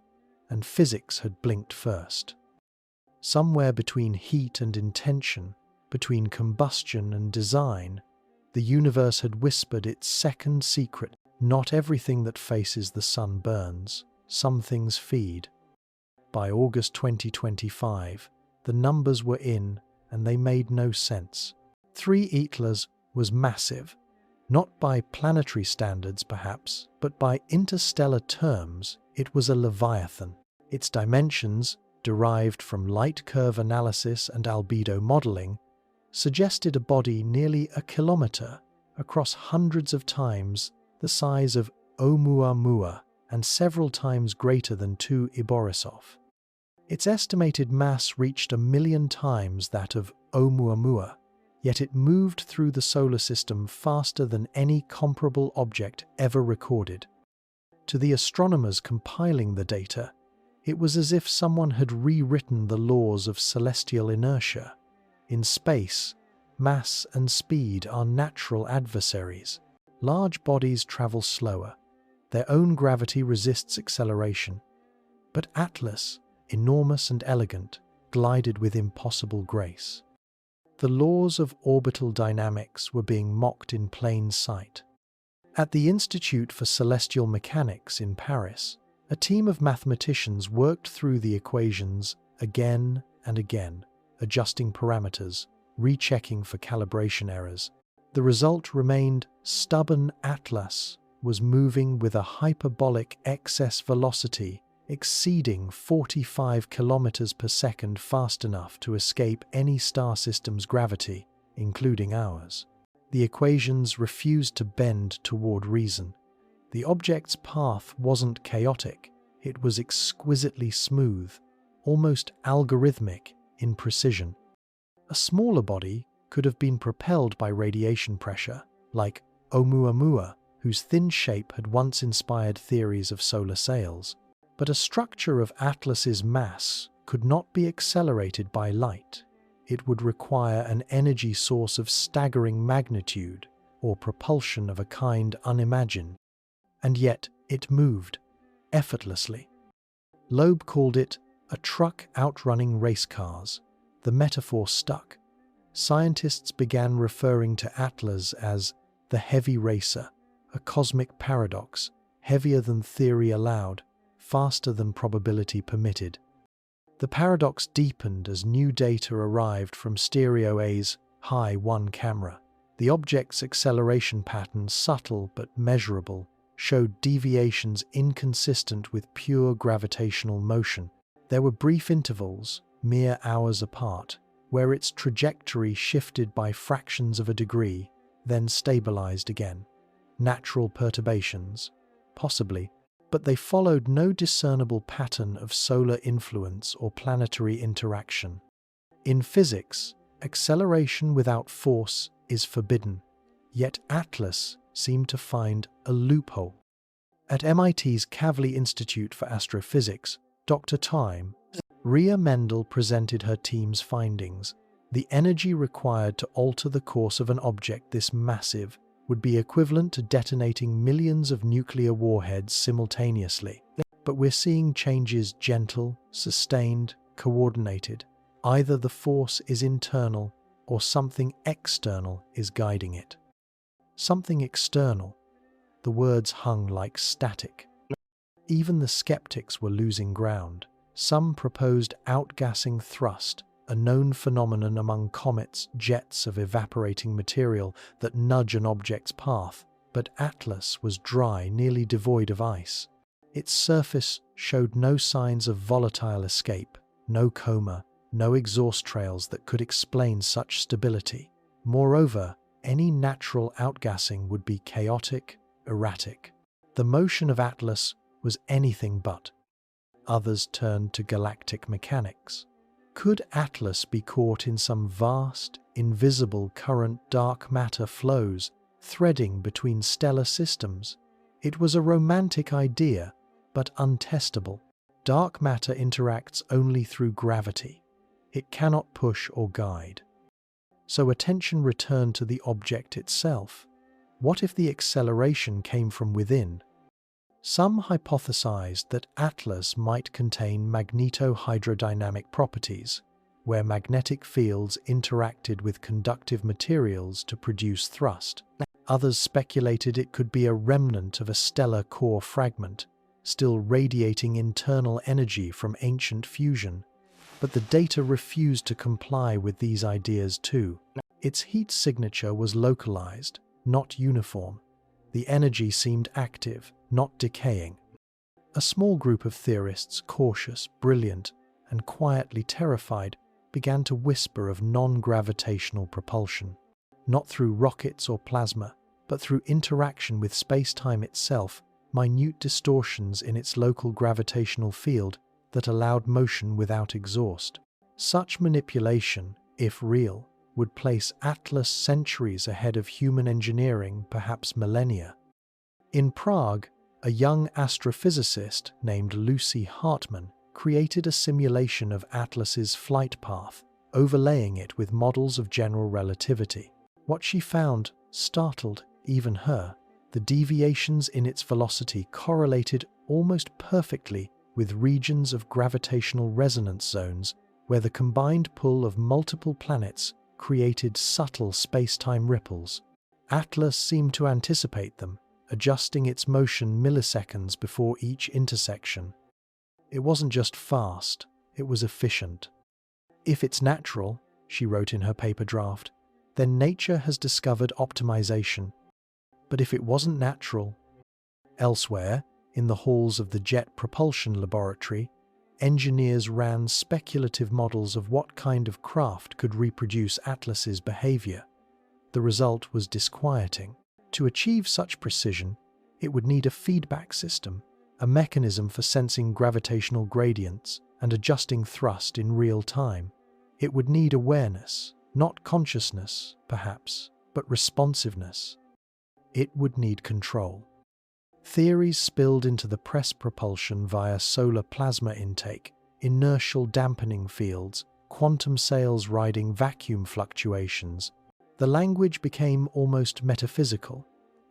and physics had blinked first. Somewhere between heat and intention, between combustion and design, the universe had whispered its second secret. Not everything that faces the sun burns. Some things feed. By August 2025, the numbers were in, and they made no sense. 3 Atlas was massive, not by planetary standards perhaps, but by interstellar terms. It was a leviathan. Its dimensions, derived from light curve analysis and albedo modeling, suggested a body nearly a kilometer across, hundreds of times the size of Oumuamua and several times greater than 2 Borisov. Its estimated mass reached 1,000,000 times that of Oumuamua, yet it moved through the solar system faster than any comparable object ever recorded. To the astronomers compiling the data, it was as if someone had rewritten the laws of celestial inertia. In space, mass and speed are natural adversaries. Large bodies travel slower. Their own gravity resists acceleration. But Atlas, enormous and elegant, glided with impossible grace. The laws of orbital dynamics were being mocked in plain sight. At the Institute for Celestial Mechanics in Paris, a team of mathematicians worked through the equations again and again, adjusting parameters, rechecking for calibration errors. The result remained stubborn. Atlas was moving with a hyperbolic excess velocity exceeding 45 kilometers per second, fast enough to escape any star system's gravity, including ours. The equations refused to bend toward reason. The object's path wasn't chaotic, it was exquisitely smooth, almost algorithmic in precision. A smaller body could have been propelled by radiation pressure, like Oumuamua, whose thin shape had once inspired theories of solar sails. But a structure of Atlas's mass could not be accelerated by light. It would require an energy source of staggering magnitude, or propulsion of a kind unimagined. And yet it moved, effortlessly. Loeb called it a truck outrunning race cars. The metaphor stuck. Scientists began referring to Atlas as the heavy racer, a cosmic paradox, heavier than theory allowed, faster than probability permitted. The paradox deepened as new data arrived from Stereo A's High-1 camera. The object's acceleration pattern, subtle but measurable, showed deviations inconsistent with pure gravitational motion. There were brief intervals, mere hours apart, where its trajectory shifted by fractions of a degree, then stabilized again. Natural perturbations? Possibly, but they followed no discernible pattern of solar influence or planetary interaction. In physics, acceleration without force is forbidden, yet Atlas seemed to find a loophole. At MIT's Kavli Institute for Astrophysics, Dr. Time, Ria Mendel presented her team's findings. The energy required to alter the course of an object this massive would be equivalent to detonating millions of nuclear warheads simultaneously. But we're seeing changes gentle, sustained, coordinated. Either the force is internal or something external is guiding it. Something external. The words hung like static. Even the skeptics were losing ground. Some proposed outgassing thrust, a known phenomenon among comets, jets of evaporating material that nudge an object's path, but Atlas was dry, nearly devoid of ice. Its surface showed no signs of volatile escape, no coma, no exhaust trails that could explain such stability. Moreover, any natural outgassing would be chaotic, erratic. The motion of Atlas was anything but. Others turned to galactic mechanics. Could Atlas be caught in some vast, invisible current dark matter flows threading between stellar systems? It was a romantic idea, but untestable. Dark matter interacts only through gravity. It cannot push or guide. So attention returned to the object itself. What if the acceleration came from within? Some hypothesized that Atlas might contain magnetohydrodynamic properties, where magnetic fields interacted with conductive materials to produce thrust. Others speculated it could be a remnant of a stellar core fragment, still radiating internal energy from ancient fusion. But the data refused to comply with these ideas too. Its heat signature was localized, not uniform. The energy seemed active, not decaying. A small group of theorists, cautious, brilliant, and quietly terrified, began to whisper of non-gravitational propulsion, not through rockets or plasma, but through interaction with space-time itself, minute distortions in its local gravitational field that allowed motion without exhaust. Such manipulation, if real, would place Atlas centuries ahead of human engineering, perhaps millennia. In Prague, a young astrophysicist named Lucy Hartmann created a simulation of Atlas's flight path, overlaying it with models of general relativity. What she found startled even her. The deviations in its velocity correlated almost perfectly with regions of gravitational resonance zones where the combined pull of multiple planets created subtle space-time ripples. Atlas seemed to anticipate them, adjusting its motion milliseconds before each intersection. It wasn't just fast, it was efficient. If it's natural, she wrote in her paper draft, then nature has discovered optimization. But if it wasn't natural? Elsewhere, in the halls of the Jet Propulsion Laboratory, engineers ran speculative models of what kind of craft could reproduce Atlas's behavior. The result was disquieting. To achieve such precision, it would need a feedback system, a mechanism for sensing gravitational gradients and adjusting thrust in real time. It would need awareness, not consciousness, perhaps, but responsiveness. It would need control. Theories spilled into the press propulsion via solar plasma intake, inertial dampening fields, quantum sails riding vacuum fluctuations. The language became almost metaphysical,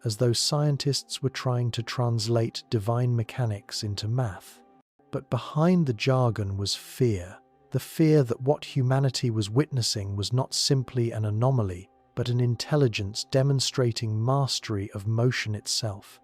as though scientists were trying to translate divine mechanics into math. But behind the jargon was fear, the fear that what humanity was witnessing was not simply an anomaly, but an intelligence demonstrating mastery of motion itself.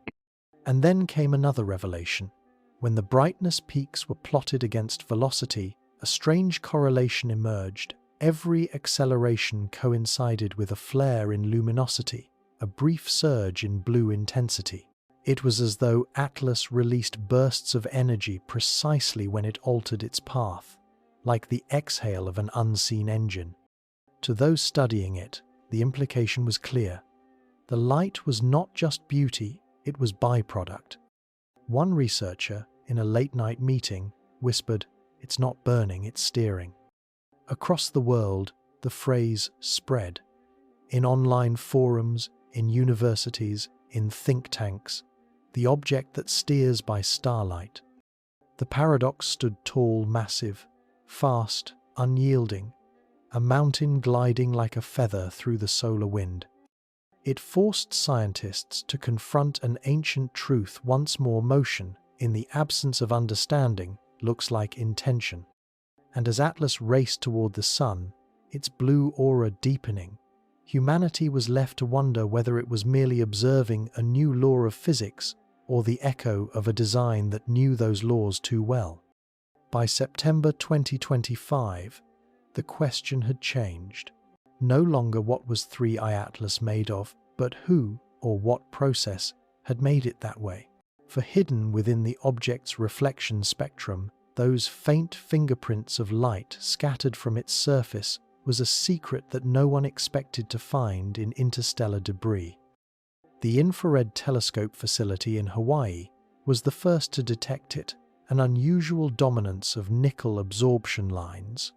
And then came another revelation. When the brightness peaks were plotted against velocity, a strange correlation emerged. Every acceleration coincided with a flare in luminosity, a brief surge in blue intensity. It was as though Atlas released bursts of energy precisely when it altered its path, like the exhale of an unseen engine. To those studying it, the implication was clear. The light was not just beauty, it was byproduct. One researcher, in a late-night meeting, whispered, "It's not burning, it's steering." Across the world, the phrase spread. In online forums, in universities, in think tanks, the object that steers by starlight. The paradox stood tall, massive, fast, unyielding, a mountain gliding like a feather through the solar wind. It forced scientists to confront an ancient truth once more: motion, in the absence of understanding, looks like intention. And as Atlas raced toward the sun, its blue aura deepening, humanity was left to wonder whether it was merely observing a new law of physics or the echo of a design that knew those laws too well. By September 2025, the question had changed. No longer what was 3i Atlas made of, but who or what process had made it that way. For hidden within the object's reflection spectrum, those faint fingerprints of light scattered from its surface was a secret that no one expected to find in interstellar debris. The infrared telescope facility in Hawaii was the first to detect it, an unusual dominance of nickel absorption lines.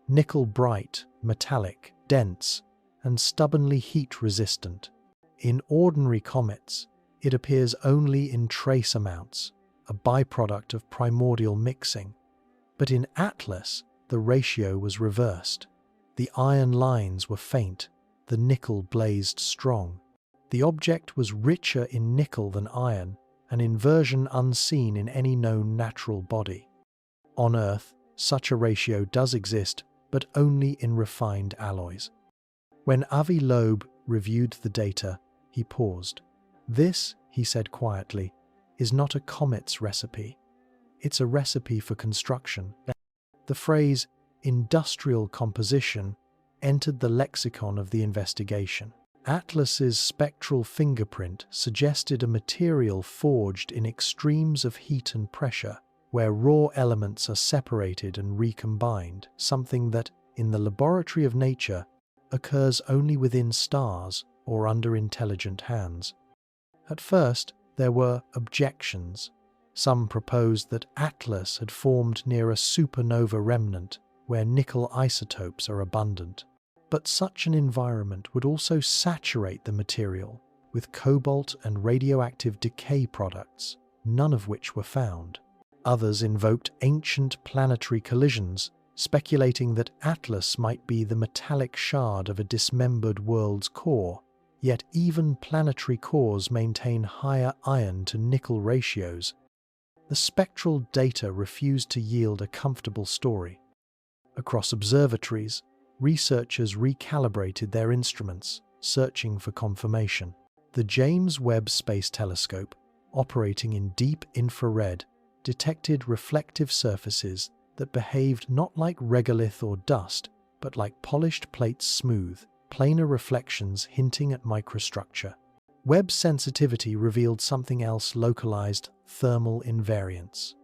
Nickel bright, metallic, dense, and stubbornly heat-resistant. In ordinary comets, it appears only in trace amounts, a byproduct of primordial mixing. But in Atlas, the ratio was reversed. The iron lines were faint, the nickel blazed strong. The object was richer in nickel than iron, an inversion unseen in any known natural body. On Earth, such a ratio does exist, but only in refined alloys. When Avi Loeb reviewed the data, he paused. "This," he said quietly, "is not a comet's recipe. It's a recipe for construction." The phrase industrial composition entered the lexicon of the investigation. Atlas's spectral fingerprint suggested a material forged in extremes of heat and pressure, where raw elements are separated and recombined, something that, in the laboratory of nature, occurs only within stars or under intelligent hands. At first, there were objections. Some proposed that Atlas had formed near a supernova remnant, where nickel isotopes are abundant. But such an environment would also saturate the material with cobalt and radioactive decay products, none of which were found. Others invoked ancient planetary collisions, speculating that Atlas might be the metallic shard of a dismembered world's core, yet even planetary cores maintain higher iron to nickel ratios. The spectral data refused to yield a comfortable story. Across observatories, researchers recalibrated their instruments, searching for confirmation. The James Webb Space Telescope, operating in deep infrared, detected reflective surfaces that behaved not like regolith or dust, but like polished plates, smooth, planar reflections hinting at microstructure. Webb's sensitivity revealed something else: localized thermal invariance.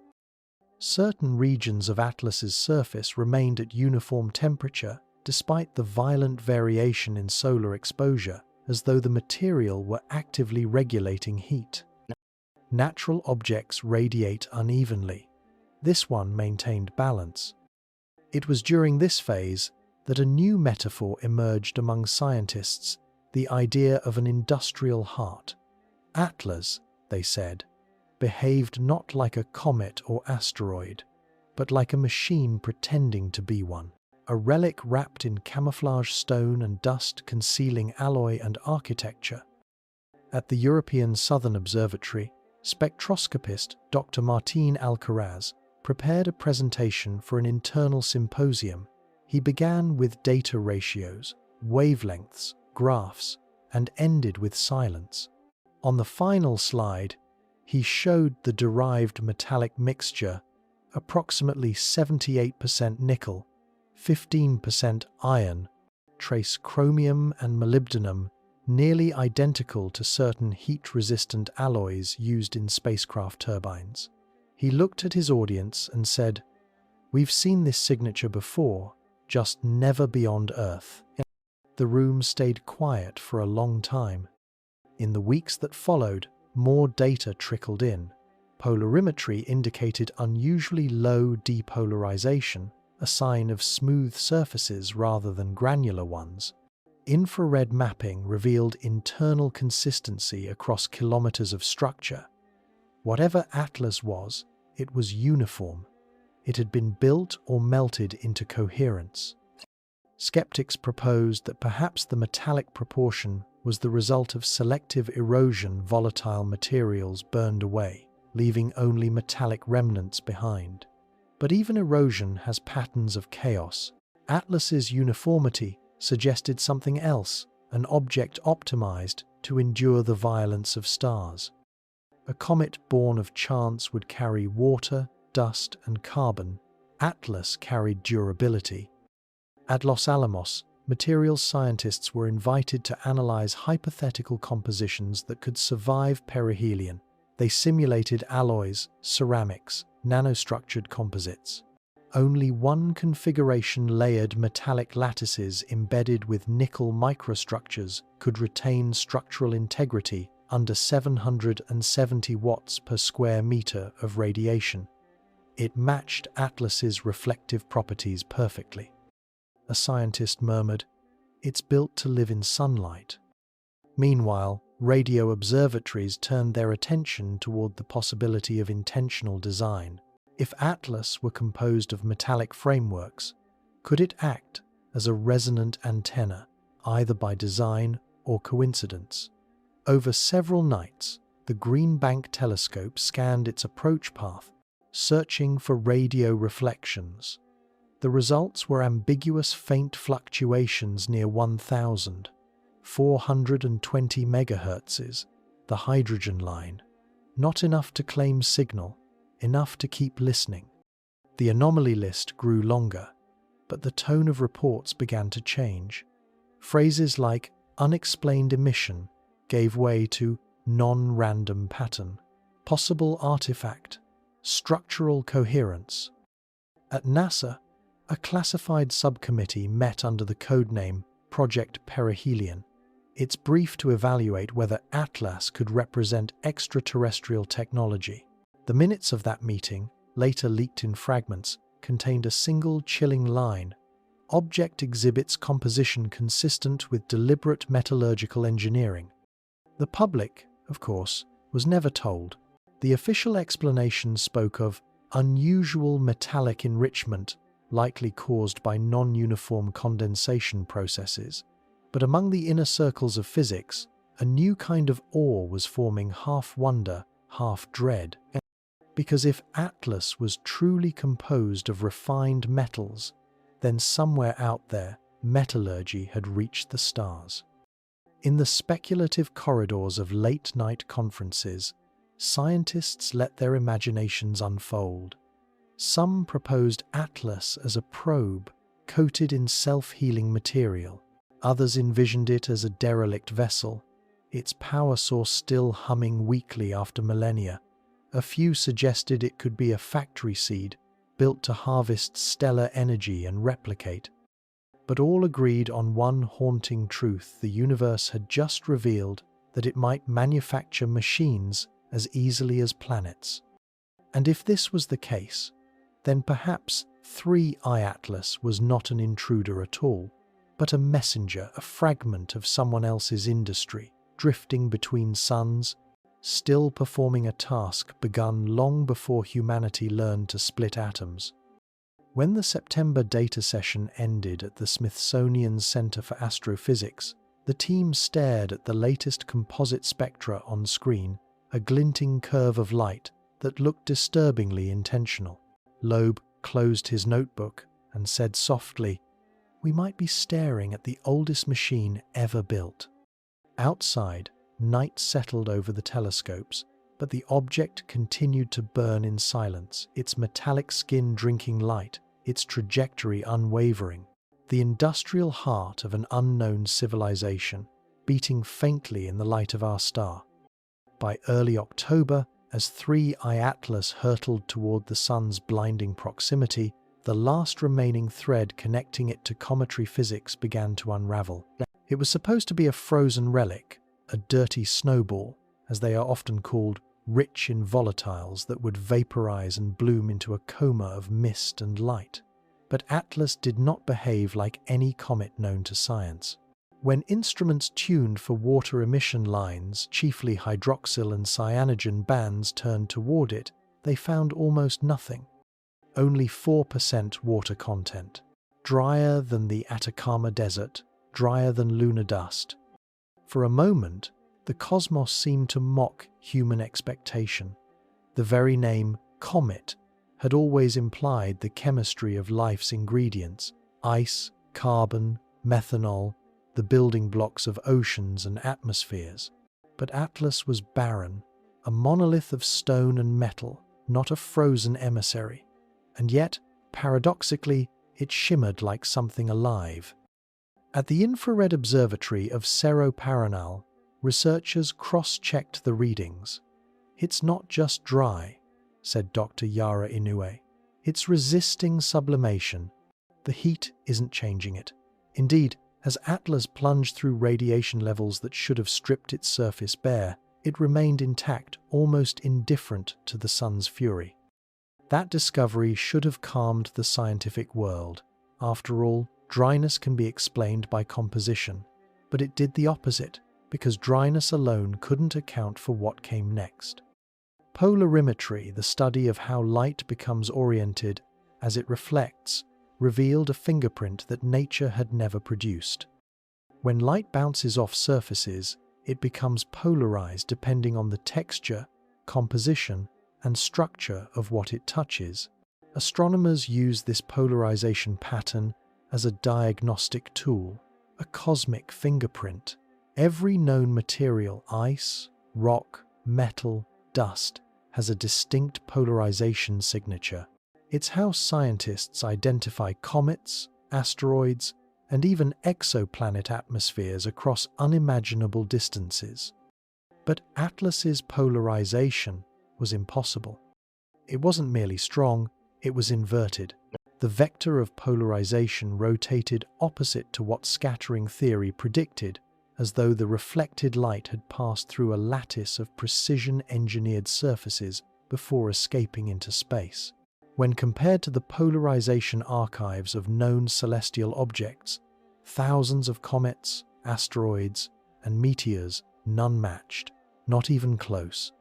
Certain regions of Atlas's surface remained at uniform temperature, despite the violent variation in solar exposure, as though the material were actively regulating heat. Natural objects radiate unevenly. This one maintained balance. It was during this phase that a new metaphor emerged among scientists, the idea of an industrial heart. Atlas, they said, behaved not like a comet or asteroid, but like a machine pretending to be one. A relic wrapped in camouflage stone and dust, concealing alloy and architecture. At the European Southern Observatory, spectroscopist Dr. Martin Alcaraz prepared a presentation for an internal symposium. He began with data ratios, wavelengths, graphs, and ended with silence. On the final slide, he showed the derived metallic mixture, approximately 78% nickel, 15% iron, trace chromium and molybdenum, nearly identical to certain heat-resistant alloys used in spacecraft turbines. He looked at his audience and said, "We've seen this signature before, just never beyond Earth." The room stayed quiet for a long time. In the weeks that followed, more data trickled in. Polarimetry indicated unusually low depolarization, a sign of smooth surfaces rather than granular ones. Infrared mapping revealed internal consistency across kilometers of structure. Whatever Atlas was, it was uniform. It had been built or melted into coherence. Skeptics proposed that perhaps the metallic proportion was the result of selective erosion. Volatile materials burned away, leaving only metallic remnants behind. But even erosion has patterns of chaos. Atlas's uniformity suggested something else, an object optimized to endure the violence of stars. A comet born of chance would carry water, dust, and carbon. Atlas carried durability. At Los Alamos, materials scientists were invited to analyze hypothetical compositions that could survive perihelion. They simulated alloys, ceramics, nanostructured composites. Only one configuration, layered metallic lattices embedded with nickel microstructures, could retain structural integrity under 770 watts per square meter of radiation. It matched Atlas's reflective properties perfectly. A scientist murmured, "It's built to live in sunlight." Meanwhile, radio observatories turned their attention toward the possibility of intentional design. If Atlas were composed of metallic frameworks, could it act as a resonant antenna, either by design or coincidence? Over several nights, the Green Bank telescope scanned its approach path, searching for radio reflections. The results were ambiguous faint fluctuations near 1,420 megahertzes, the hydrogen line. Not enough to claim signal, enough to keep listening. The anomaly list grew longer, but the tone of reports began to change. Phrases like unexplained emission gave way to non-random pattern, possible artifact, structural coherence. At NASA, a classified subcommittee met under the codename Project PERIHELION. Its brief to evaluate whether Atlas could represent extraterrestrial technology. The minutes of that meeting, later leaked in fragments, contained a single chilling line. Object exhibits composition consistent with deliberate metallurgical engineering. The public, of course, was never told. The official explanation spoke of unusual metallic enrichment, likely caused by non-uniform condensation processes. But among the inner circles of physics, a new kind of awe was forming, half wonder, half dread. Because if Atlas was truly composed of refined metals, then somewhere out there, metallurgy had reached the stars. In the speculative corridors of late-night conferences, scientists let their imaginations unfold. Some proposed Atlas as a probe coated in self-healing material. Others envisioned it as a derelict vessel, its power source still humming weakly after millennia. A few suggested it could be a factory seed, built to harvest stellar energy and replicate. But all agreed on one haunting truth: the universe had just revealed that it might manufacture machines as easily as planets. And if this was the case, then perhaps 3I Atlas was not an intruder at all, but a messenger, a fragment of someone else's industry, drifting between suns, still performing a task begun long before humanity learned to split atoms. When the September data session ended at the Smithsonian Center for Astrophysics, the team stared at the latest composite spectra on screen, a glinting curve of light that looked disturbingly intentional. Loeb closed his notebook and said softly, "We might be staring at the oldest machine ever built." Outside, night settled over the telescopes, but the object continued to burn in silence, its metallic skin drinking light, its trajectory unwavering. The industrial heart of an unknown civilization, beating faintly in the light of our star. By early October, as 3I Atlas hurtled toward the sun's blinding proximity, the last remaining thread connecting it to cometary physics began to unravel. It was supposed to be a frozen relic, a dirty snowball, as they are often called, rich in volatiles that would vaporize and bloom into a coma of mist and light. But Atlas did not behave like any comet known to science. When instruments tuned for water emission lines, chiefly hydroxyl and cyanogen bands, turned toward it, they found almost nothing. Only 4% water content. Drier than the Atacama Desert, drier than lunar dust. For a moment, the cosmos seemed to mock human expectation. The very name comet had always implied the chemistry of life's ingredients: ice, carbon, methanol, the building blocks of oceans and atmospheres. But Atlas was barren, a monolith of stone and metal, not a frozen emissary. And yet, paradoxically, it shimmered like something alive. At the infrared observatory of Cerro Paranal, researchers cross-checked the readings. "It's not just dry," said Dr. Yara Inoue. "It's resisting sublimation. The heat isn't changing it." Indeed, as Atlas plunged through radiation levels that should have stripped its surface bare, it remained intact, almost indifferent to the sun's fury. That discovery should have calmed the scientific world. After all, dryness can be explained by composition, but it did the opposite, because dryness alone couldn't account for what came next. Polarimetry, the study of how light becomes oriented as it reflects, revealed a fingerprint that nature had never produced. When light bounces off surfaces, it becomes polarized depending on the texture, composition, and structure of what it touches. Astronomers use this polarization pattern as a diagnostic tool, a cosmic fingerprint. Every known material, ice, rock, metal, dust, has a distinct polarization signature. It's how scientists identify comets, asteroids, and even exoplanet atmospheres across unimaginable distances. But Atlas's polarization was impossible. It wasn't merely strong, it was inverted. The vector of polarization rotated opposite to what scattering theory predicted, as though the reflected light had passed through a lattice of precision-engineered surfaces before escaping into space. When compared to the polarization archives of known celestial objects, thousands of comets, asteroids, and meteors, none matched, not even close.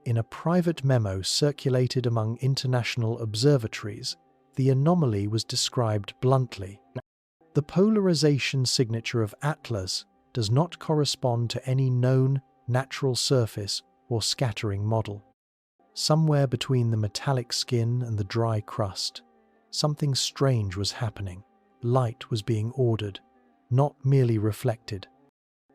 In a private memo circulated among international observatories, the anomaly was described bluntly. The polarization signature of Atlas does not correspond to any known natural surface or scattering model. Somewhere between the metallic skin and the dry crust, something strange was happening. Light was being ordered, not merely reflected.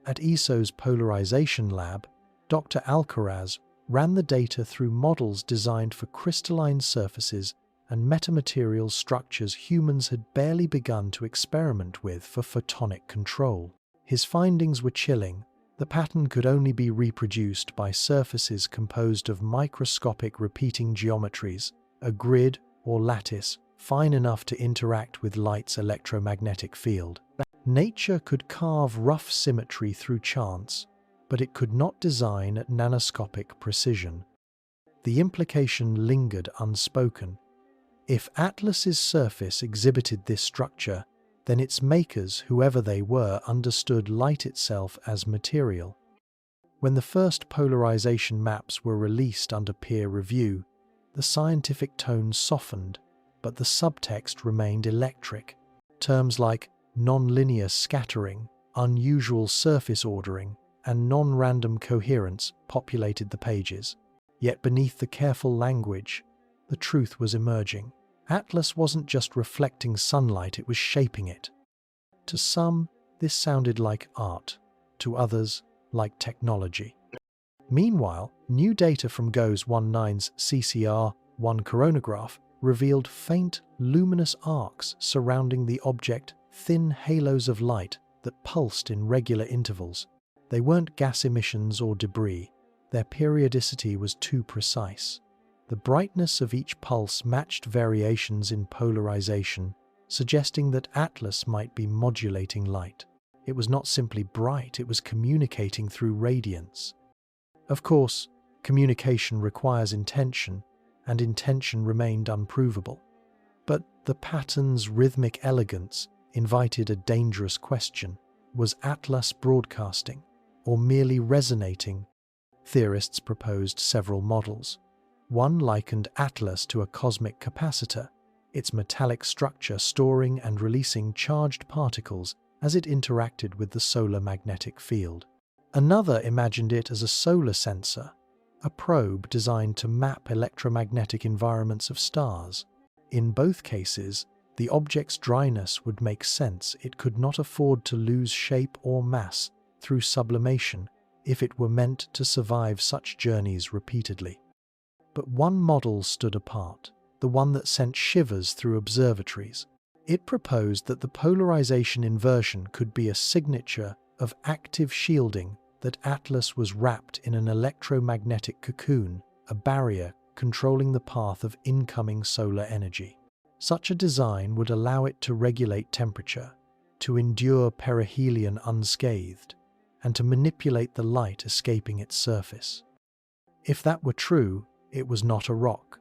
At ESO's polarization lab, Dr. Alcaraz ran the data through models designed for crystalline surfaces and metamaterial structures humans had barely begun to experiment with for photonic control. His findings were chilling. The pattern could only be reproduced by surfaces composed of microscopic repeating geometries, a grid or lattice fine enough to interact with light's electromagnetic field. Nature could carve rough symmetry through chance, but it could not design at nanoscopic precision. The implication lingered unspoken. If Atlas's surface exhibited this structure, then its makers, whoever they were, understood light itself as material. When the first polarization maps were released under peer review, the scientific tone softened, but the subtext remained electric. Terms like nonlinear scattering, unusual surface ordering, and non-random coherence populated the pages. Yet beneath the careful language, the truth was emerging. Atlas wasn't just reflecting sunlight, it was shaping it. To some, this sounded like art. To others, like technology. Meanwhile, new data from GOES-19's CCR-1 coronagraph revealed faint, luminous arcs surrounding the object, thin halos of light that pulsed in regular intervals. They weren't gas emissions or debris. Their periodicity was too precise. The brightness of each pulse matched variations in polarization, suggesting that Atlas might be modulating light. It was not simply bright, it was communicating through radiance. Of course, communication requires intention, and intention remained unprovable. But the pattern's rhythmic elegance invited a dangerous question. Was Atlas broadcasting, or merely resonating? Theorists proposed several models. One likened Atlas to a cosmic capacitor, its metallic structure storing and releasing charged particles as it interacted with the solar magnetic field. Another imagined it as a solar sensor, a probe designed to map electromagnetic environments of stars. In both cases, the object's dryness would make sense. It could not afford to lose shape or mass through sublimation if it were meant to survive such journeys repeatedly. But one model stood apart, the one that sent shivers through observatories. It proposed that the polarization inversion could be a signature of active shielding, that Atlas was wrapped in an electromagnetic cocoon, a barrier controlling the path of incoming solar energy. Such a design would allow it to regulate temperature, to endure perihelion unscathed, and to manipulate the light escaping its surface. If that were true, it was not a rock.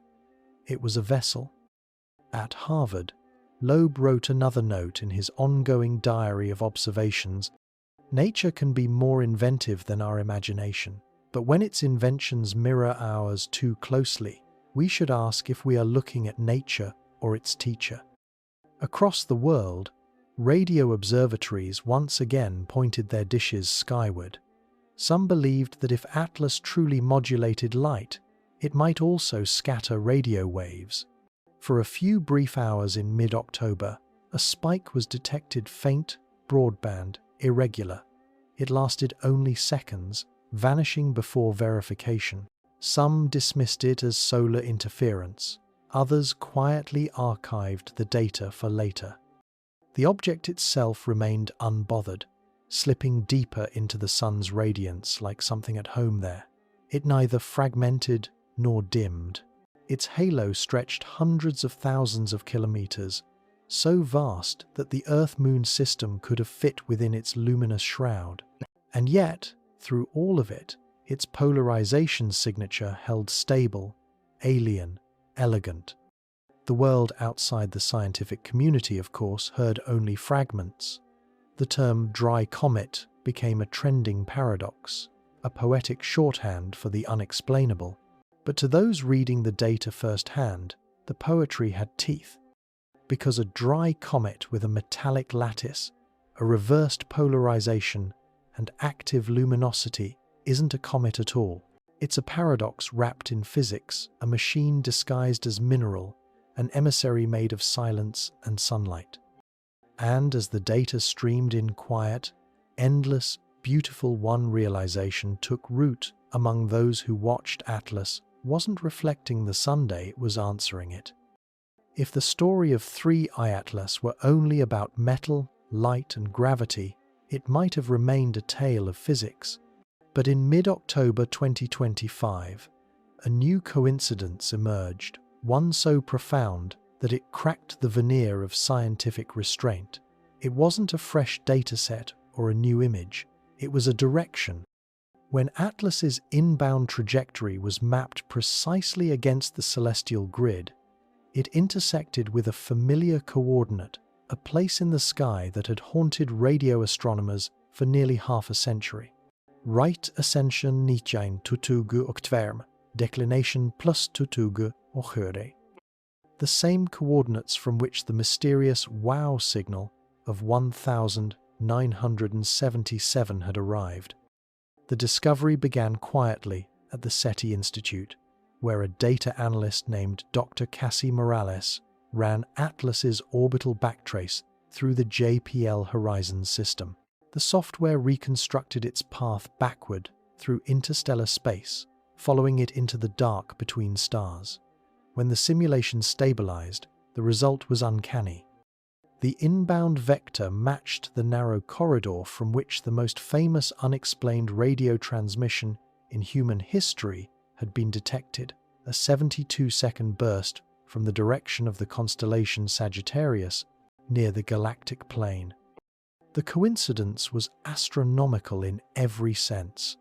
it was a vessel. At Harvard, Loeb wrote another note in his ongoing diary of observations. Nature can be more inventive than our imagination, but when its inventions mirror ours too closely, we should ask if we are looking at nature or its teacher. Across the world, radio observatories once again pointed their dishes skyward. Some believed that if Atlas truly modulated light, it might also scatter radio waves. For a few brief hours in mid-October, a spike was detected, faint, broadband, irregular. It lasted only seconds, vanishing before verification. Some dismissed it as solar interference. Others quietly archived the data for later. The object itself remained unbothered, slipping deeper into the sun's radiance like something at home there. It neither fragmented nor dimmed. Its halo stretched hundreds of thousands of kilometers, so vast that the Earth-Moon system could have fit within its luminous shroud. And yet, through all of it, its polarization signature held stable, alien, elegant. The world outside the scientific community, of course, heard only fragments. The term dry comet became a trending paradox, a poetic shorthand for the unexplainable. But to those reading the data firsthand, the poetry had teeth. Because a dry comet with a metallic lattice, a reversed polarization, and active luminosity isn't a comet at all. It's a paradox wrapped in physics, a machine disguised as mineral, an emissary made of silence and sunlight. And as the data streamed in quiet, endless, beautiful, one realization took root among those who watched. Atlas wasn't reflecting the Sunday, it was answering it. If the story of 3I Atlas were only about metal, light and gravity, it might have remained a tale of physics. But in mid-October 2025, a new coincidence emerged, one so profound that it cracked the veneer of scientific restraint. It wasn't a fresh dataset or a new image, it was a direction. When Atlas's inbound trajectory was mapped precisely against the celestial grid, it intersected with a familiar coordinate, a place in the sky that had haunted radio astronomers for nearly half a century. Right ascension nitjain tutugu oktverm, declination plus tutugu ochure. The same coordinates from which the mysterious wow signal of 1977 had arrived. The discovery began quietly at the SETI Institute, where a data analyst named Dr. Cassie Morales ran Atlas's orbital backtrace through the JPL Horizon system. The software reconstructed its path backward through interstellar space, following it into the dark between stars. When the simulation stabilized, the result was uncanny. The inbound vector matched the narrow corridor from which the most famous unexplained radio transmission in human history had been detected, a 72-second burst from the direction of the constellation Sagittarius near the galactic plane. The coincidence was astronomical in every sense.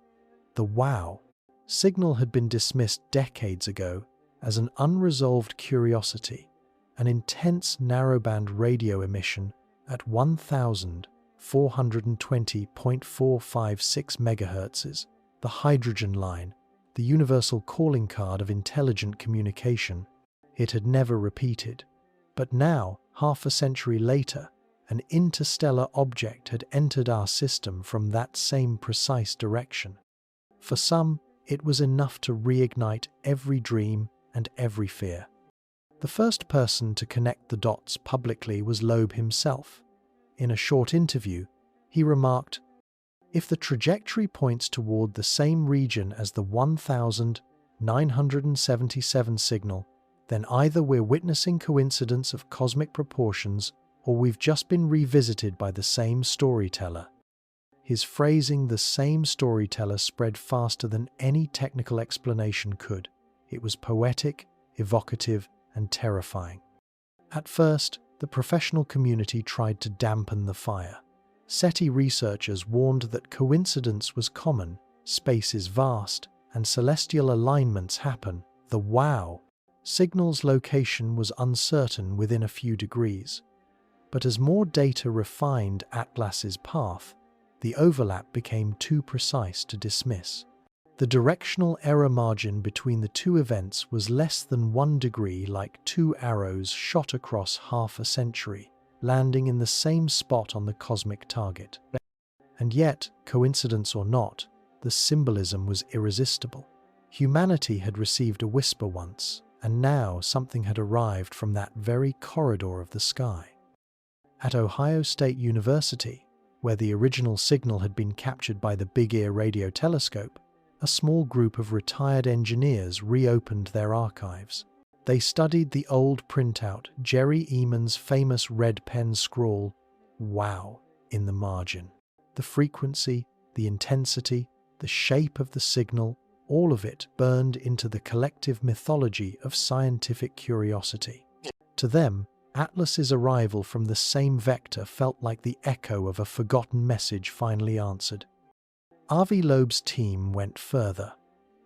The wow signal had been dismissed decades ago as an unresolved curiosity, an intense narrowband radio emission at 1,420.456 MHz, the hydrogen line, the universal calling card of intelligent communication. It had never repeated. But now, half a century later, an interstellar object had entered our system from that same precise direction. For some, it was enough to reignite every dream and every fear. The first person to connect the dots publicly was Loeb himself. In a short interview, he remarked, "If the trajectory points toward the same region as the 1977 signal, then either we're witnessing coincidence of cosmic proportions or we've just been revisited by the same storyteller." His phrasing, "the same storyteller," spread faster than any technical explanation could. It was poetic, evocative, and terrifying. At first, the professional community tried to dampen the fire. SETI researchers warned that coincidence was common, space is vast, and celestial alignments happen. The wow signal's location was uncertain within a few degrees. But as more data refined Atlas's path, the overlap became too precise to dismiss. The directional error margin between the two events was less than 1 degree, like two arrows shot across half a century, landing in the same spot on the cosmic target. And yet, coincidence or not, the symbolism was irresistible. Humanity had received a whisper once, and now something had arrived from that very corridor of the sky. At Ohio State University, where the original signal had been captured by the Big Ear radio telescope, a small group of retired engineers reopened their archives. They studied the old printout, Jerry Eamon's famous red pen scrawl, "Wow," in the margin. The frequency, the intensity, the shape of the signal, all of it burned into the collective mythology of scientific curiosity. To them, Atlas's arrival from the same vector felt like the echo of a forgotten message finally answered. Avi Loeb's team went further.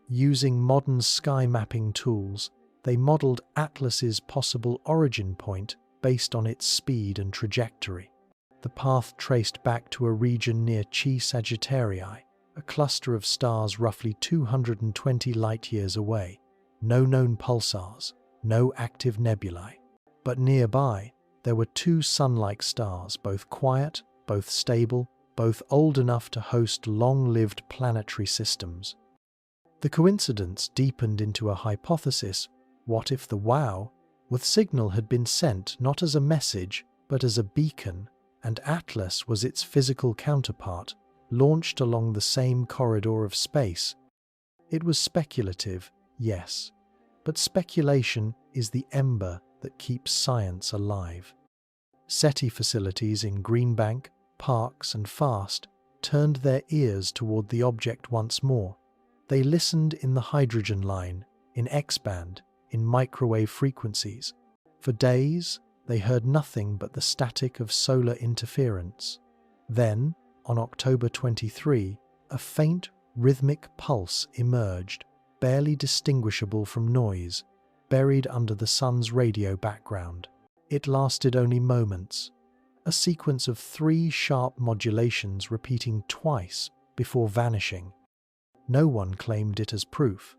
Using modern sky mapping tools, they modeled Atlas's possible origin point based on its speed and trajectory. The path traced back to a region near Chi Sagittarii, a cluster of stars roughly 220 light-years away. No known pulsars, no active nebulae. But nearby, there were two sun-like stars, both quiet, both stable, both old enough to host long-lived planetary systems. The coincidence deepened into a hypothesis: what if the WOW with signal had been sent not as a message, but as a beacon, and Atlas was its physical counterpart, launched along the same corridor of space? It was speculative, yes, but speculation is the ember that keeps science alive. SETI facilities in Greenbank, Parks and Fast turned their ears toward the object once more. They listened in the hydrogen line, in X-band, in microwave frequencies. For days, they heard nothing but the static of solar interference. Then, on October 23, a faint, rhythmic pulse emerged, barely distinguishable from noise, buried under the sun's radio background. It lasted only moments, a sequence of 3 sharp modulations repeating twice before vanishing. No one claimed it as proof.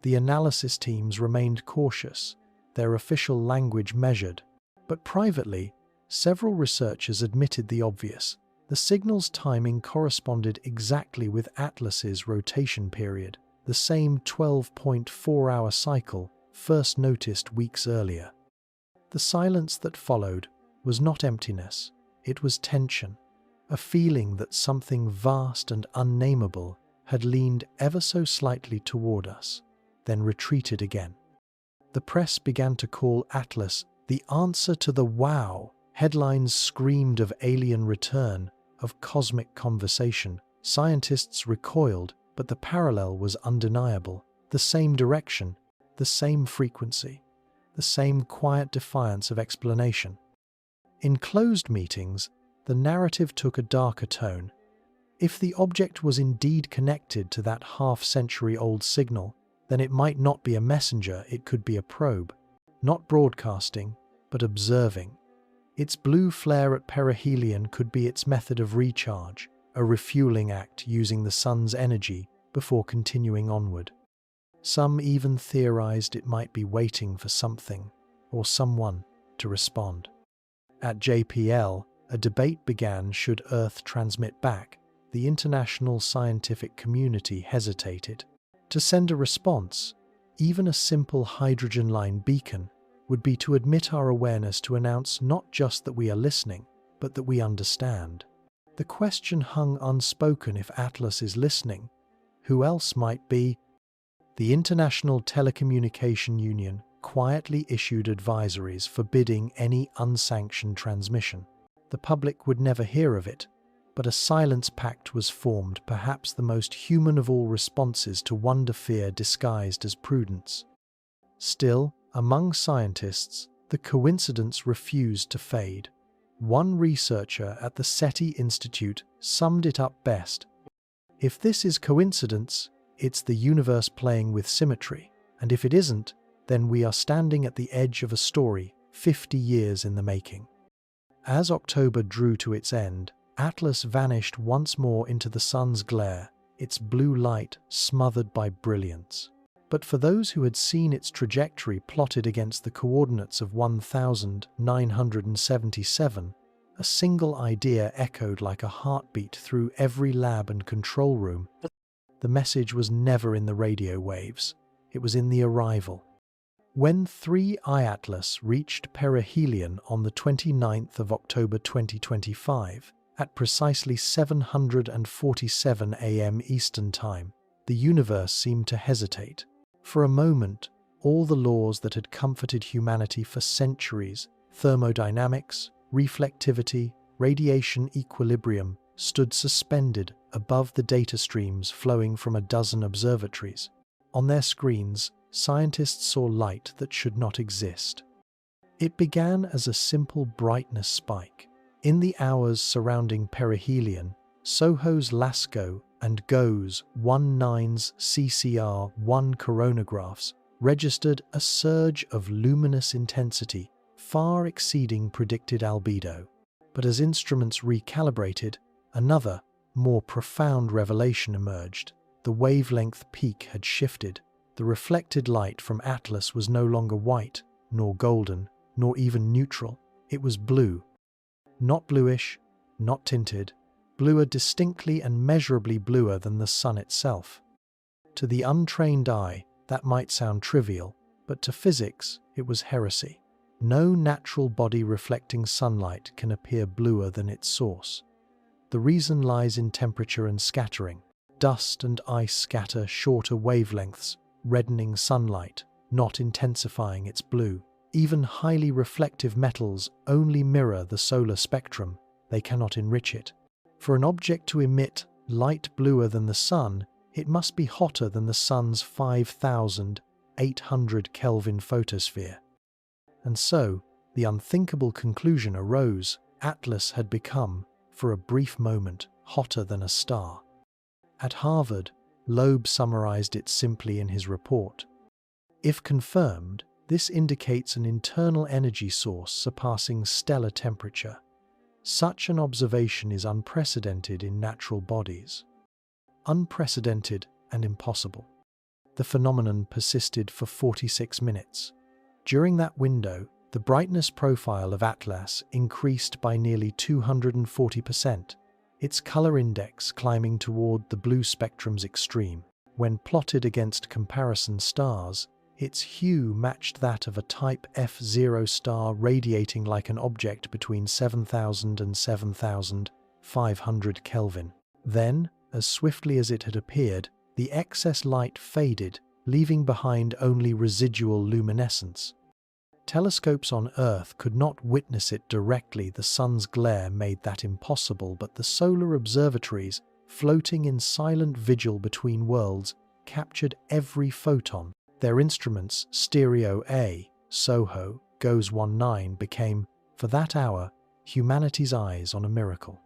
The analysis teams remained cautious, their official language measured. But privately, several researchers admitted the obvious. The signal's timing corresponded exactly with Atlas's rotation period, the same 12.4-hour cycle first noticed weeks earlier. The silence that followed was not emptiness, it was tension, a feeling that something vast and unnameable had leaned ever so slightly toward us, then retreated again. The press began to call Atlas the answer to the WOW. Headlines screamed of alien return, of cosmic conversation. Scientists recoiled, but the parallel was undeniable. The same direction, the same frequency, the same quiet defiance of explanation. In closed meetings, the narrative took a darker tone. If the object was indeed connected to that half-century-old signal, then it might not be a messenger, it could be a probe. Not broadcasting, but observing. Its blue flare at perihelion could be its method of recharge, a refueling act using the sun's energy before continuing onward. Some even theorized it might be waiting for something, or someone, to respond. At JPL, a debate began: should Earth transmit back? The international scientific community hesitated. To send a response, even a simple hydrogen line beacon, would be to admit our awareness, to announce not just that we are listening, but that we understand. The question hung unspoken: if Atlas is listening, who else might be? The International Telecommunication Union quietly issued advisories forbidding any unsanctioned transmission. The public would never hear of it, but a silence pact was formed, perhaps the most human of all responses to wonder fear disguised as prudence. Still, among scientists, the coincidence refused to fade. One researcher at the SETI Institute summed it up best: if this is coincidence, it's the universe playing with symmetry, and if it isn't, then we are standing at the edge of a story 50 years in the making. As October drew to its end, Atlas vanished once more into the sun's glare, its blue light smothered by brilliance. But for those who had seen its trajectory plotted against the coordinates of 1977, a single idea echoed like a heartbeat through every lab and control room. The message was never in the radio waves, it was in the arrival. When 3I Atlas reached perihelion on the 29th of October 2025, at precisely 7:47 a.m. Eastern Time, the universe seemed to hesitate. For a moment, all the laws that had comforted humanity for centuries, thermodynamics, reflectivity, radiation equilibrium, stood suspended above the data streams flowing from a dozen observatories. On their screens, scientists saw light that should not exist. It began as a simple brightness spike. In the hours surrounding perihelion, SOHO's LASCO and GOES 19's CCR1 coronagraphs registered a surge of luminous intensity far exceeding predicted albedo. But as instruments recalibrated, another, more profound revelation emerged. The wavelength peak had shifted. The reflected light from Atlas was no longer white, nor golden, nor even neutral. It was blue. Not bluish, not tinted, bluer, distinctly and measurably bluer than the sun itself. To the untrained eye, that might sound trivial, but to physics, it was heresy. No natural body reflecting sunlight can appear bluer than its source. The reason lies in temperature and scattering. Dust and ice scatter shorter wavelengths, reddening sunlight, not intensifying its blue. Even highly reflective metals only mirror the solar spectrum, they cannot enrich it. For an object to emit light bluer than the sun, it must be hotter than the sun's 5,800 Kelvin photosphere. And so, the unthinkable conclusion arose: Atlas had become, for a brief moment, hotter than a star. At Harvard, Loeb summarized it simply in his report. If confirmed, this indicates an internal energy source surpassing stellar temperature. Such an observation is unprecedented in natural bodies. Unprecedented and impossible. The phenomenon persisted for 46 minutes. During that window, the brightness profile of Atlas increased by nearly 240%, its color index climbing toward the blue spectrum's extreme. When plotted against comparison stars, its hue matched that of a Type F0 star radiating like an object between 7,000 and 7,500 Kelvin. Then, as swiftly as it had appeared, the excess light faded, leaving behind only residual luminescence. Telescopes on Earth could not witness it directly. The sun's glare made that impossible, but the solar observatories, floating in silent vigil between worlds, captured every photon. Their instruments, Stereo A, SOHO, GOES 19, became, for that hour, humanity's eyes on a miracle.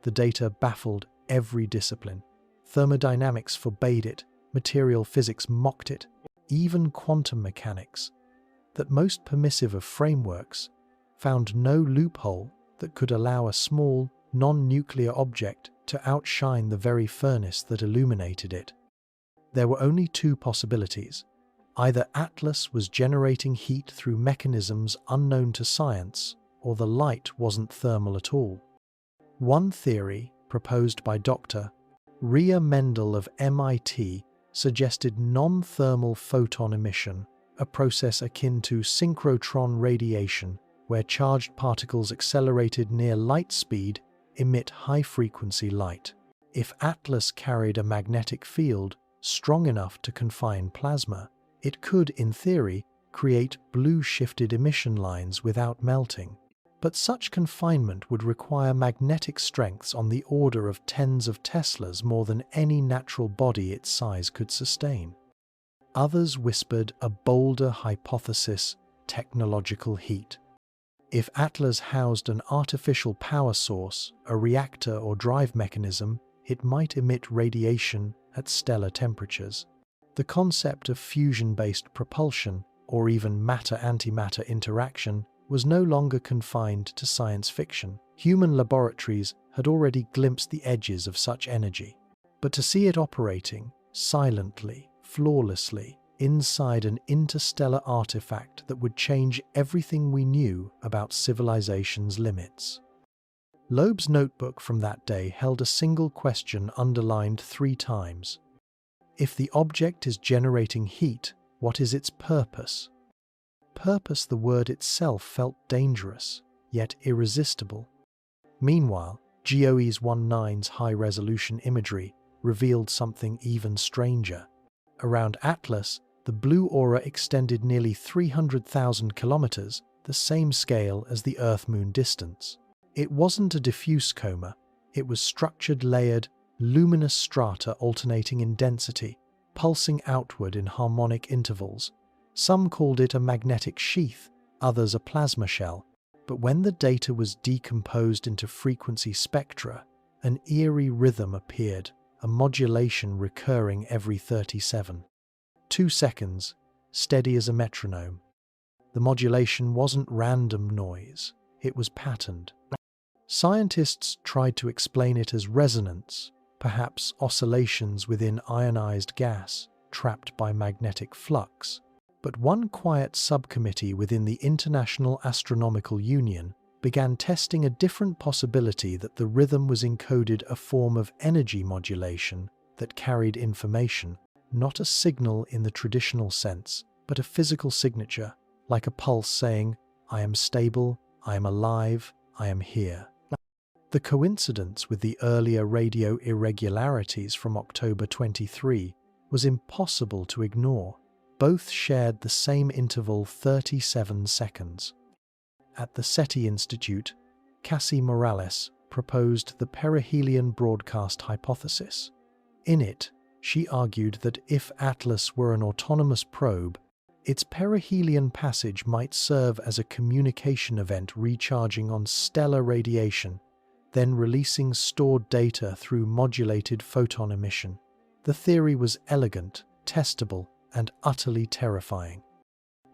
The data baffled every discipline. Thermodynamics forbade it, material physics mocked it, even quantum mechanics, that most permissive of frameworks, found no loophole that could allow a small, non-nuclear object to outshine the very furnace that illuminated it. There were only two possibilities. Either Atlas was generating heat through mechanisms unknown to science, or the light wasn't thermal at all. One theory, proposed by Dr. Ria Mendel of MIT, suggested non-thermal photon emission, a process akin to synchrotron radiation, where charged particles accelerated near light speed emit high-frequency light. If Atlas carried a magnetic field strong enough to confine plasma, it could, in theory, create blue-shifted emission lines without melting. But such confinement would require magnetic strengths on the order of tens of Teslas more than any natural body its size could sustain. Others whispered a bolder hypothesis: technological heat. If Atlas housed an artificial power source, a reactor or drive mechanism, it might emit radiation at stellar temperatures. The concept of fusion-based propulsion, or even matter-antimatter interaction, was no longer confined to science fiction. Human laboratories had already glimpsed the edges of such energy. But to see it operating, silently, flawlessly, inside an interstellar artifact that would change everything we knew about civilization's limits. Loeb's notebook from that day held a single question underlined 3 times. If the object is generating heat, what is its purpose? Purpose, the word itself, felt dangerous, yet irresistible. Meanwhile, GOES 19's high-resolution imagery revealed something even stranger. Around Atlas, the blue aura extended nearly 300,000 kilometers, the same scale as the Earth-Moon distance. It wasn't a diffuse coma, it was structured, layered, luminous strata alternating in density, pulsing outward in harmonic intervals. Some called it a magnetic sheath, others a plasma shell, but when the data was decomposed into frequency spectra, an eerie rhythm appeared, a modulation recurring every 37.2 seconds, steady as a metronome. The modulation wasn't random noise, it was patterned. Scientists tried to explain it as resonance, perhaps oscillations within ionized gas trapped by magnetic flux. But one quiet subcommittee within the International Astronomical Union began testing a different possibility, that the rhythm was encoded a form of energy modulation that carried information, not a signal in the traditional sense, but a physical signature, like a pulse saying, "I am stable, I am alive, I am here." The coincidence with the earlier radio irregularities from October 23 was impossible to ignore. Both shared the same interval, 37 seconds. At the SETI Institute, Cassie Morales proposed the perihelion broadcast hypothesis. In it, she argued that if Atlas were an autonomous probe, its perihelion passage might serve as a communication event recharging on stellar radiation, then releasing stored data through modulated photon emission. The theory was elegant, testable, and utterly terrifying.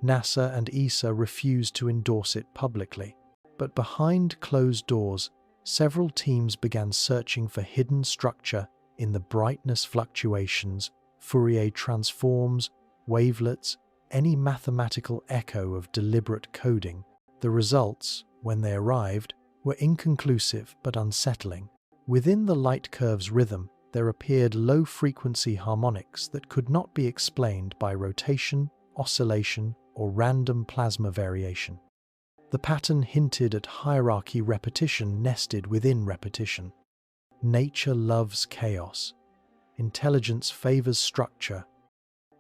NASA and ESA refused to endorse it publicly, but behind closed doors, several teams began searching for hidden structure in the brightness fluctuations, Fourier transforms, wavelets, any mathematical echo of deliberate coding. The results, when they arrived, were inconclusive but unsettling. Within the light curve's rhythm, there appeared low-frequency harmonics that could not be explained by rotation, oscillation, or random plasma variation. The pattern hinted at hierarchy, repetition nested within repetition. Nature loves chaos. Intelligence favors structure.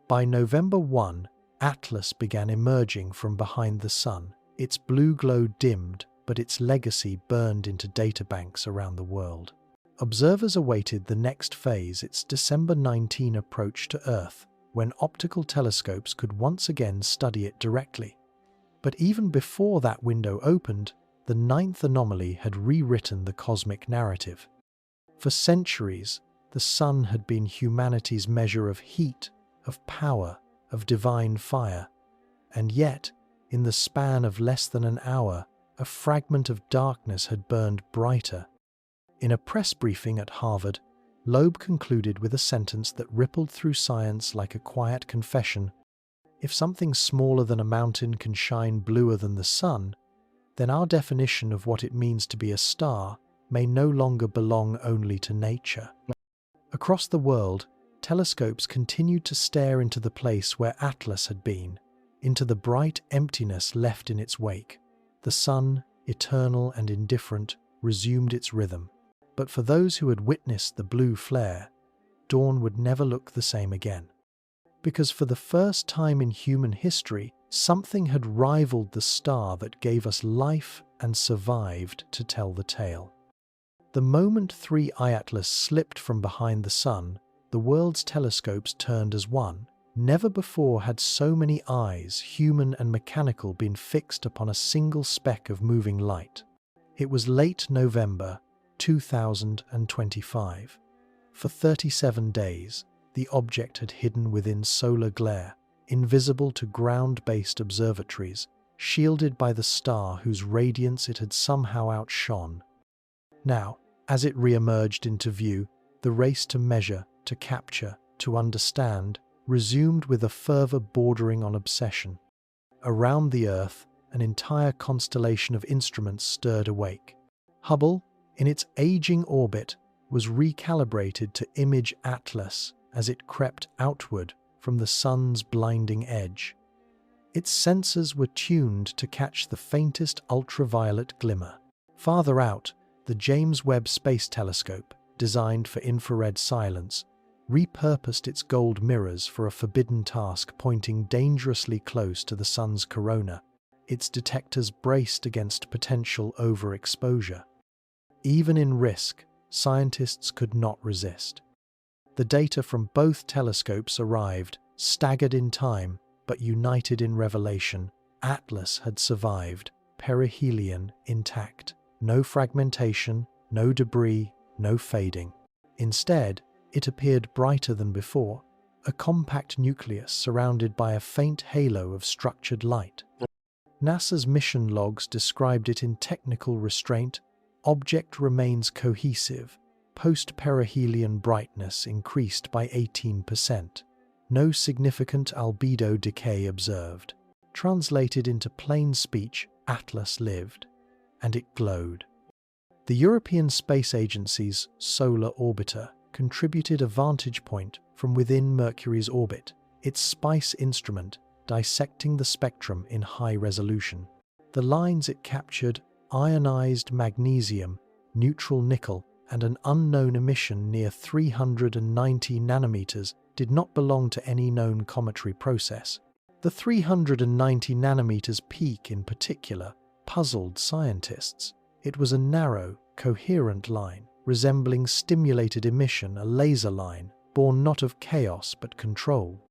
By November 1, Atlas began emerging from behind the sun. Its blue glow dimmed, but its legacy burned into databanks around the world. Observers awaited the next phase, its December 19 approach to Earth, when optical telescopes could once again study it directly. But even before that window opened, the 9th anomaly had rewritten the cosmic narrative. For centuries, the sun had been humanity's measure of heat, of power, of divine fire. And yet, in the span of less than an hour, a fragment of darkness had burned brighter. In a press briefing at Harvard, Loeb concluded with a sentence that rippled through science like a quiet confession. If something smaller than a mountain can shine bluer than the sun, then our definition of what it means to be a star may no longer belong only to nature. Across the world, telescopes continued to stare into the place where Atlas had been, into the bright emptiness left in its wake. The sun, eternal and indifferent, resumed its rhythm. But for those who had witnessed the blue flare, dawn would never look the same again. Because for the first time in human history, something had rivaled the star that gave us life and survived to tell the tale. The moment 3I Atlas slipped from behind the sun, the world's telescopes turned as one. Never before had so many eyes, human and mechanical, been fixed upon a single speck of moving light. It was late November 2025. For 37 days, the object had hidden within solar glare, invisible to ground-based observatories, shielded by the star whose radiance it had somehow outshone. Now, as it re-emerged into view, the race to measure, to capture, to understand, resumed with a fervor bordering on obsession. Around the Earth, an entire constellation of instruments stirred awake. Hubble, in its aging orbit, was recalibrated to image Atlas as it crept outward from the sun's blinding edge. Its sensors were tuned to catch the faintest ultraviolet glimmer. Farther out, the James Webb Space Telescope, designed for infrared silence, repurposed its gold mirrors for a forbidden task pointing dangerously close to the sun's corona. Its detectors braced against potential overexposure. Even in risk, scientists could not resist. The data from both telescopes arrived, staggered in time, but united in revelation. Atlas had survived, perihelion intact. No fragmentation, no debris, no fading. Instead, it appeared brighter than before, a compact nucleus surrounded by a faint halo of structured light. NASA's mission logs described it in technical restraint. Object remains cohesive. Post-perihelion brightness increased by 18%. No significant albedo decay observed. Translated into plain speech, Atlas lived, and it glowed. The European Space Agency's solar orbiter contributed a vantage point from within Mercury's orbit, its SPICE instrument dissecting the spectrum in high resolution. The lines it captured, ionized magnesium, neutral nickel, and an unknown emission near 390 nanometers, did not belong to any known cometary process. The 390 nanometers peak in particular puzzled scientists. It was a narrow, coherent line, resembling stimulated emission, a laser line, born not of chaos but control.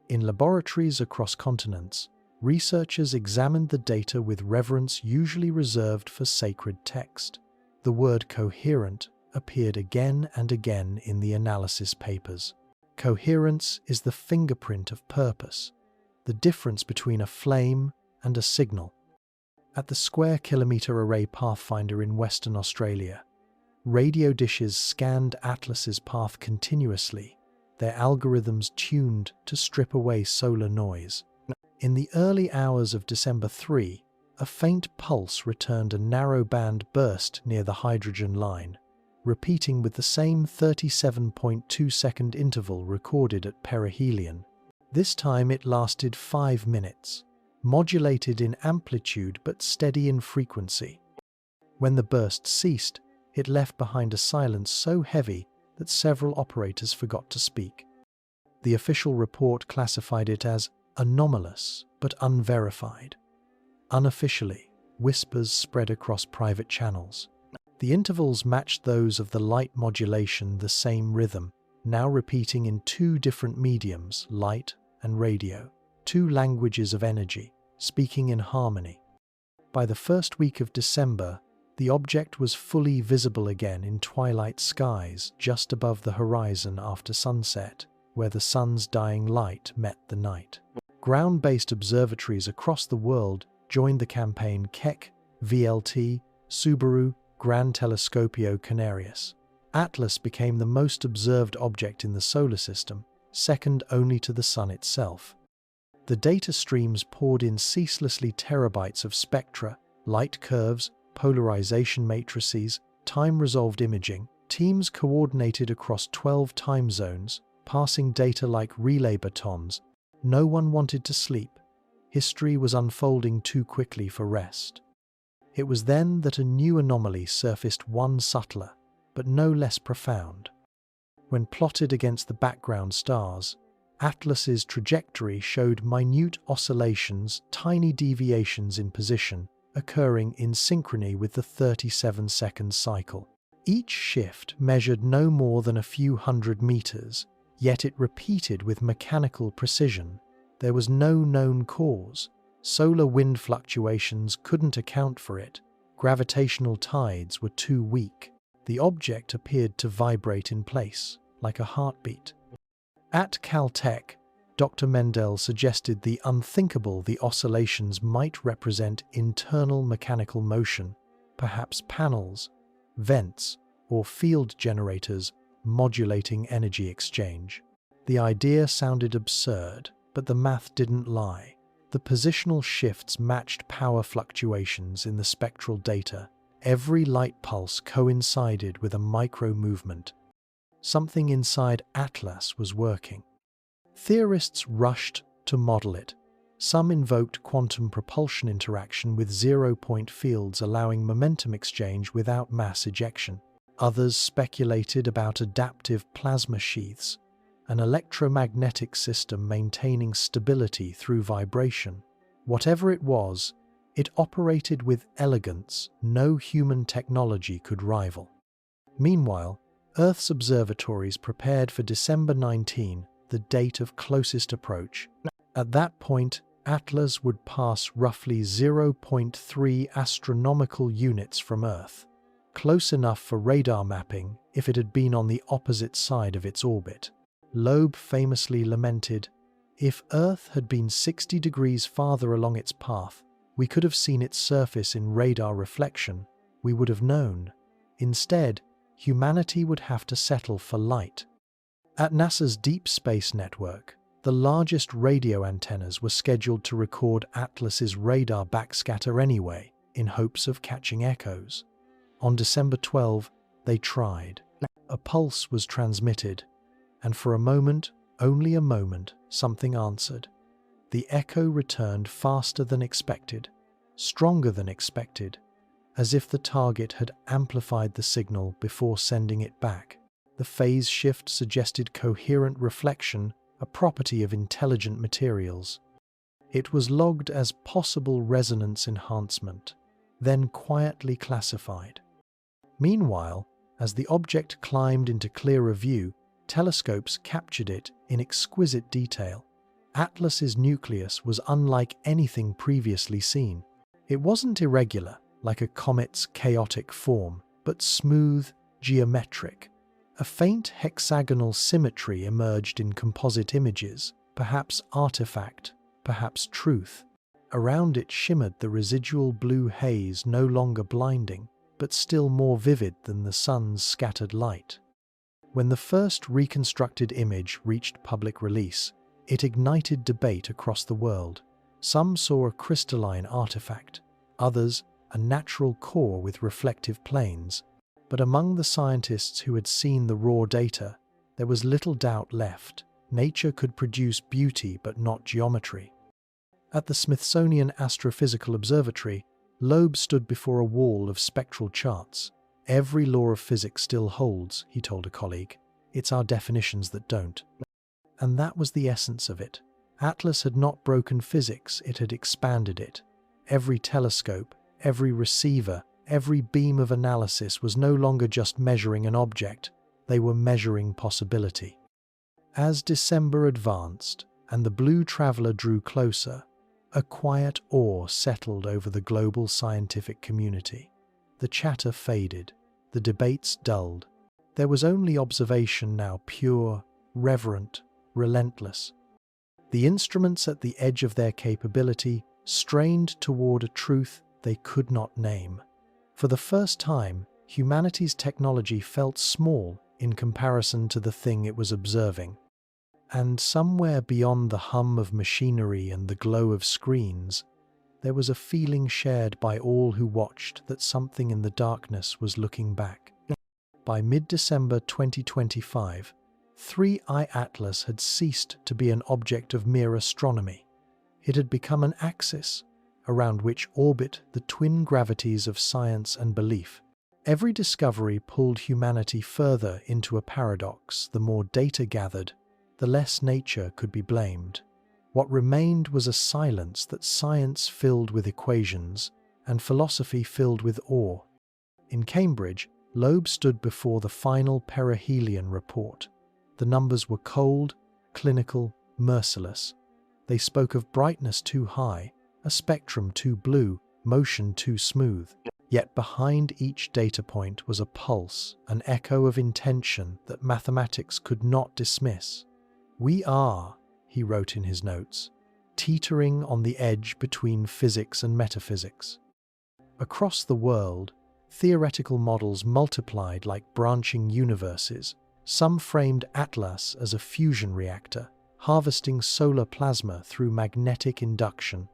In laboratories across continents, researchers examined the data with reverence usually reserved for sacred text. The word coherent appeared again and again in the analysis papers. Coherence is the fingerprint of purpose, the difference between a flame and a signal. At the Square Kilometre Array Pathfinder in Western Australia, radio dishes scanned Atlas's path continuously, their algorithms tuned to strip away solar noise. In the early hours of December 3, a faint pulse returned a narrow-band burst near the hydrogen line, repeating with the same 37.2-second interval recorded at perihelion. This time it lasted 5 minutes, modulated in amplitude but steady in frequency. When the burst ceased, it left behind a silence so heavy that several operators forgot to speak. The official report classified it as anomalous but unverified. Unofficially, whispers spread across private channels. The intervals matched those of the light modulation, the same rhythm, now repeating in 2 different mediums, light and radio, 2 languages of energy, speaking in harmony. By the first week of December, the object was fully visible again in twilight skies just above the horizon after sunset, where the sun's dying light met the night. Ground-based observatories across the world joined the campaign. Keck, VLT, Subaru, Gran Telescopio Canarias. Atlas became the most observed object in the solar system, second only to the sun itself. The data streams poured in ceaselessly, terabytes of spectra, light curves, polarization matrices, time-resolved imaging. Teams coordinated across 12 time zones, passing data like relay batons. No one wanted to sleep. History was unfolding too quickly for rest. It was then that a new anomaly surfaced, one subtler, but no less profound. When plotted against the background stars, Atlas's trajectory showed minute oscillations, tiny deviations in position, occurring in synchrony with the 37-second cycle. Each shift measured no more than a few hundred meters, yet it repeated with mechanical precision. There was no known cause. Solar wind fluctuations couldn't account for it. Gravitational tides were too weak. The object appeared to vibrate in place, like a heartbeat. At Caltech, Dr. Mendel suggested the unthinkable: the oscillations might represent internal mechanical motion, perhaps panels, vents, or field generators modulating energy exchange. The idea sounded absurd, but the math didn't lie. The positional shifts matched power fluctuations in the spectral data. Every light pulse coincided with a micro-movement. Something inside Atlas was working. Theorists rushed to model it. Some invoked quantum propulsion interaction with zero-point fields allowing momentum exchange without mass ejection. Others speculated about adaptive plasma sheaths, an electromagnetic system maintaining stability through vibration. Whatever it was, it operated with elegance no human technology could rival. Meanwhile, Earth's observatories prepared for December 19, the date of closest approach. At that point, Atlas would pass roughly 0.3 astronomical units from Earth, close enough for radar mapping if it had been on the opposite side of its orbit. Loeb famously lamented, "If Earth had been 60 degrees farther along its path, we could have seen its surface in radar reflection. We would have known. Instead, humanity would have to settle for light." At NASA's Deep Space Network, the largest radio antennas were scheduled to record Atlas's radar backscatter anyway, in hopes of catching echoes. On December 12, they tried. A pulse was transmitted, and for a moment, only a moment, something answered. The echo returned faster than expected, stronger than expected, as if the target had amplified the signal before sending it back. The phase shift suggested coherent reflection, a property of intelligent materials. It was logged as possible resonance enhancement, then quietly classified. Meanwhile, as the object climbed into clearer view, telescopes captured it in exquisite detail. Atlas's nucleus was unlike anything previously seen. It wasn't irregular, like a comet's chaotic form, but smooth, geometric. A faint hexagonal symmetry emerged in composite images, perhaps artifact, perhaps truth. Around it shimmered the residual blue haze, no longer blinding, but still more vivid than the sun's scattered light. When the first reconstructed image reached public release, it ignited debate across the world. Some saw a crystalline artifact, others a natural core with reflective planes. But among the scientists who had seen the raw data, there was little doubt left. Nature could produce beauty but not geometry. At the Smithsonian Astrophysical Observatory, Loeb stood before a wall of spectral charts. "Every law of physics still holds," he told a colleague. "It's our definitions that don't." And that was the essence of it. Atlas had not broken physics, it had expanded it. Every telescope, every receiver, every beam of analysis was no longer just measuring an object, they were measuring possibility. As December advanced and the blue traveler drew closer, a quiet awe settled over the global scientific community. The chatter faded, the debates dulled. There was only observation now, pure, reverent, relentless. The instruments at the edge of their capability strained toward a truth they could not name. For the first time, humanity's technology felt small in comparison to the thing it was observing. And somewhere beyond the hum of machinery and the glow of screens, there was a feeling shared by all who watched that something in the darkness was looking back. By mid-December 2025, 3I Atlas had ceased to be an object of mere astronomy. It had become an axis around which orbit the twin gravities of science and belief. Every discovery pulled humanity further into a paradox. The more data gathered, the less nature could be blamed. What remained was a silence that science filled with equations and philosophy filled with awe. In Cambridge, Loeb stood before the final PERIHELION report. The numbers were cold, clinical, merciless. They spoke of brightness too high, a spectrum too blue, motion too smooth. Yet behind each data point was a pulse, an echo of intention that mathematics could not dismiss. "We are," he wrote in his notes, teetering on the edge between physics and metaphysics. Across the world, theoretical models multiplied like branching universes. Some framed Atlas as a fusion reactor, harvesting solar plasma through magnetic induction.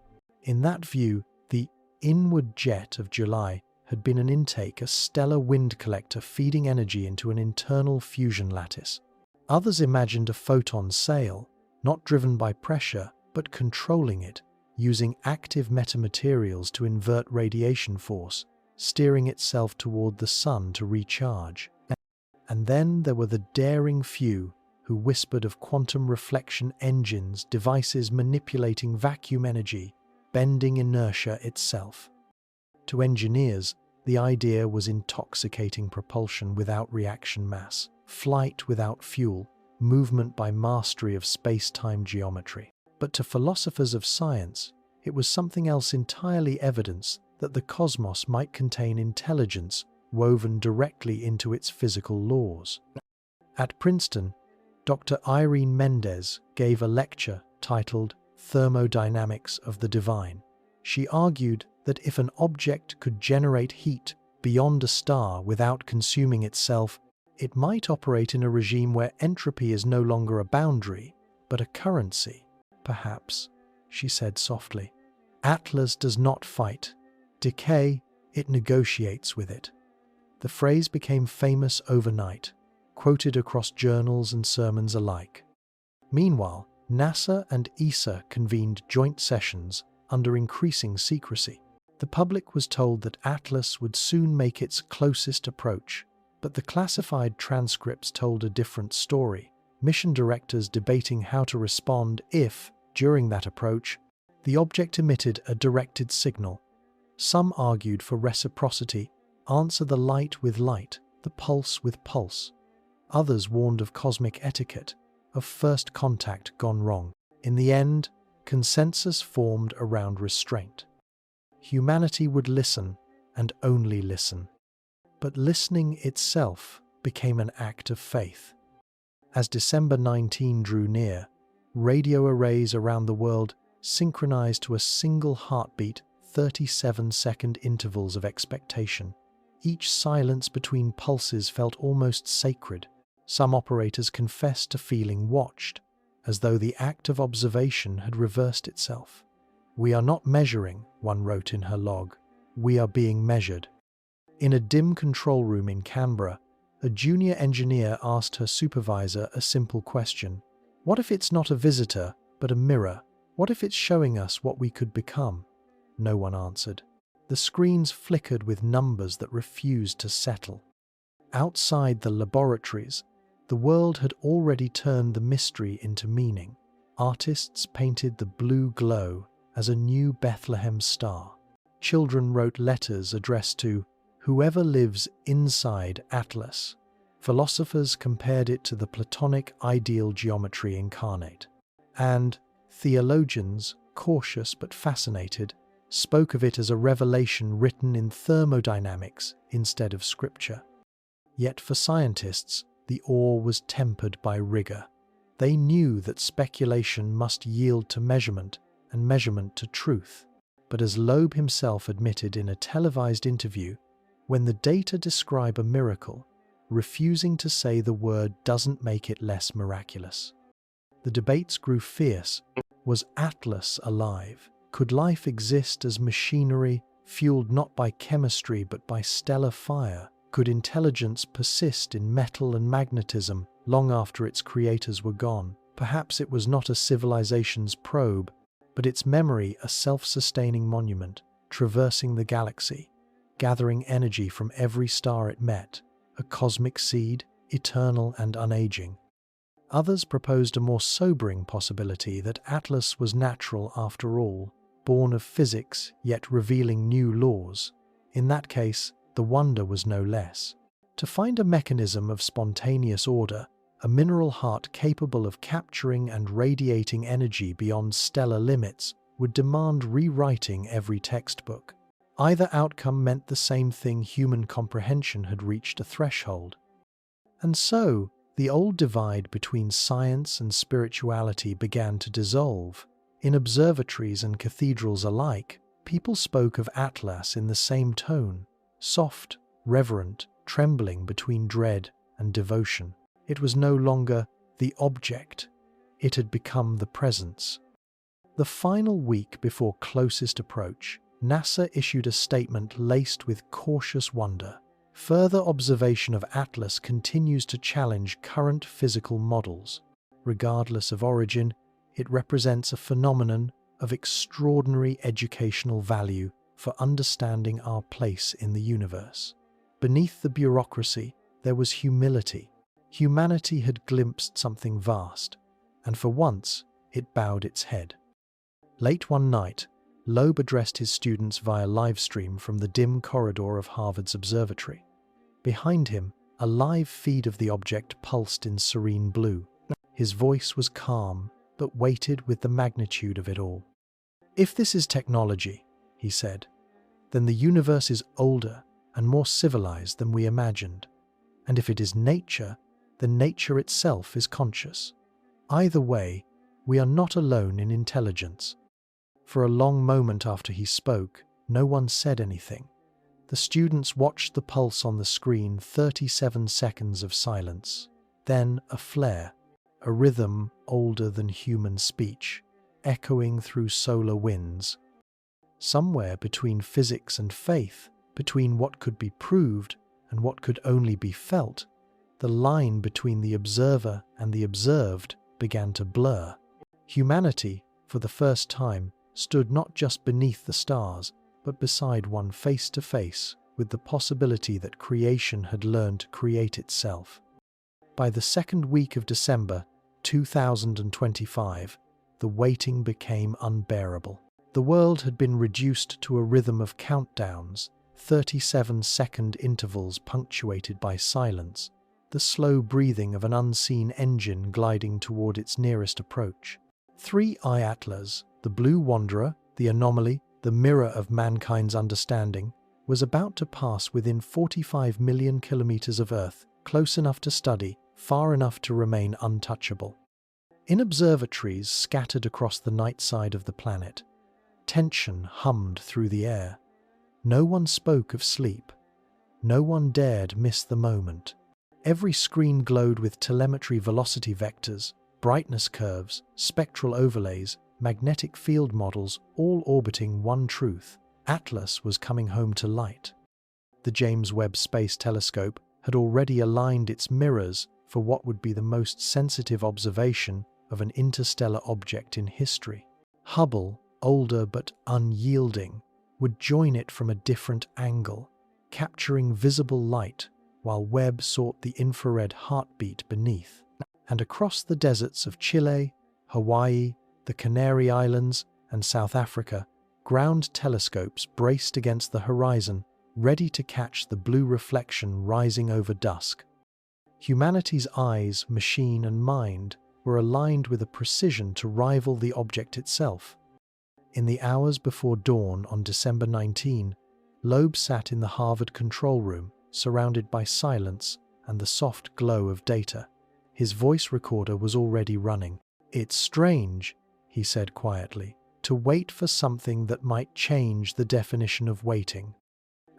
In that view, the inward jet of July had been an intake, a stellar wind collector feeding energy into an internal fusion lattice. Others imagined a photon sail, not driven by pressure, but controlling it, using active metamaterials to invert radiation force, steering itself toward the sun to recharge. And then there were the daring few who whispered of quantum reflection engines, devices manipulating vacuum energy, bending inertia itself. To engineers, the idea was intoxicating propulsion without reaction mass, flight without fuel, movement by mastery of space-time geometry. But to philosophers of science, it was something else entirely, evidence that the cosmos might contain intelligence woven directly into its physical laws. At Princeton, Dr. Irene Mendez gave a lecture titled Thermodynamics of the Divine. She argued that if an object could generate heat beyond a star without consuming itself, it might operate in a regime where entropy is no longer a boundary, but a currency. Perhaps, she said softly. Atlas does not fight decay, it negotiates with it. The phrase became famous overnight, quoted across journals and sermons alike. Meanwhile, NASA and ESA convened joint sessions under increasing secrecy. The public was told that Atlas would soon make its closest approach, but the classified transcripts told a different story, mission directors debating how to respond if, during that approach, the object emitted a directed signal. Some argued for reciprocity, answer the light with light, the pulse with pulse. Others warned of cosmic etiquette, of first contact gone wrong. In the end, consensus formed around restraint. Humanity would listen, and only listen. But listening itself became an act of faith. As December 19 drew near, radio arrays around the world synchronized to a single heartbeat, 37-second intervals of expectation. Each silence between pulses felt almost sacred. Some operators confessed to feeling watched, as though the act of observation had reversed itself. "We are not measuring," one wrote in her log. "We are being measured." In a dim control room in Canberra, a junior engineer asked her supervisor a simple question. "What if it's not a visitor, but a mirror? What if it's showing us what we could become?" No one answered. The screens flickered with numbers that refused to settle. Outside the laboratories, the world had already turned the mystery into meaning. Artists painted the blue glow as a new Bethlehem star. Children wrote letters addressed to whoever lives inside Atlas. Philosophers compared it to the Platonic ideal geometry incarnate. And theologians, cautious but fascinated, spoke of it as a revelation written in thermodynamics instead of scripture. Yet for scientists, the awe was tempered by rigor. They knew that speculation must yield to measurement and measurement to truth. But as Loeb himself admitted in a televised interview, when the data describe a miracle, refusing to say the word doesn't make it less miraculous. The debates grew fierce. Was Atlas alive? Could life exist as machinery, fueled not by chemistry but by stellar fire? Could intelligence persist in metal and magnetism long after its creators were gone? Perhaps it was not a civilization's probe, but its memory a self-sustaining monument, traversing the galaxy, gathering energy from every star it met, a cosmic seed, eternal and unaging. Others proposed a more sobering possibility that Atlas was natural after all, born of physics yet revealing new laws. In that case, the wonder was no less. To find a mechanism of spontaneous order, a mineral heart capable of capturing and radiating energy beyond stellar limits, would demand rewriting every textbook. Either outcome meant the same thing: human comprehension had reached a threshold. And so, The old divide between science and spirituality began to dissolve. In observatories and cathedrals alike, people spoke of Atlas in the same tone, soft, reverent, trembling between dread and devotion. It was no longer the object, it had become the presence. The final week before closest approach, NASA issued a statement laced with cautious wonder. Further observation of Atlas continues to challenge current physical models. Regardless of origin, it represents a phenomenon of extraordinary educational value for understanding our place in the universe. Beneath the bureaucracy, there was humility. Humanity had glimpsed something vast, and for once, it bowed its head. Late one night, Loeb addressed his students via livestream from the dim corridor of Harvard's observatory. Behind him, a live feed of the object pulsed in serene blue. His voice was calm, but weighted with the magnitude of it all. "If this is technology," he said, "then the universe is older and more civilized than we imagined. And if it is nature, then nature itself is conscious. Either way, we are not alone in intelligence." For a long moment after he spoke, no one said anything. The students watched the pulse on the screen, 37 seconds of silence. Then a flare, a rhythm older than human speech, echoing through solar winds. Somewhere between physics and faith, between what could be proved and what could only be felt, the line between the observer and the observed began to blur. Humanity, for the first time, stood not just beneath the stars, but beside one face to face with the possibility that creation had learned to create itself. By the second week of December 2025, the waiting became unbearable. The world had been reduced to a rhythm of countdowns, 37-second intervals punctuated by silence, the slow breathing of an unseen engine gliding toward its nearest approach. 3I Atlas, the blue wanderer, the anomaly, the mirror of mankind's understanding, was about to pass within 45 million kilometers of Earth, close enough to study, far enough to remain untouchable. In observatories scattered across the night side of the planet, tension hummed through the air. No one spoke of sleep. No one dared miss the moment. Every screen glowed with telemetry velocity vectors, brightness curves, spectral overlays, magnetic field models, all orbiting one truth: Atlas was coming home to light. The James Webb Space Telescope had already aligned its mirrors for what would be the most sensitive observation of an interstellar object in history. Hubble, older but unyielding, would join it from a different angle, capturing visible light, while Webb sought the infrared heartbeat beneath. And across the deserts of Chile, Hawaii, the Canary Islands, and South Africa, ground telescopes braced against the horizon, ready to catch the blue reflection rising over dusk. Humanity's eyes, machine, and mind were aligned with a precision to rival the object itself. In the hours before dawn on December 19, Loeb sat in the Harvard control room, surrounded by silence and the soft glow of data. His voice recorder was already running. "It's strange," he said quietly, "to wait for something that might change the definition of waiting."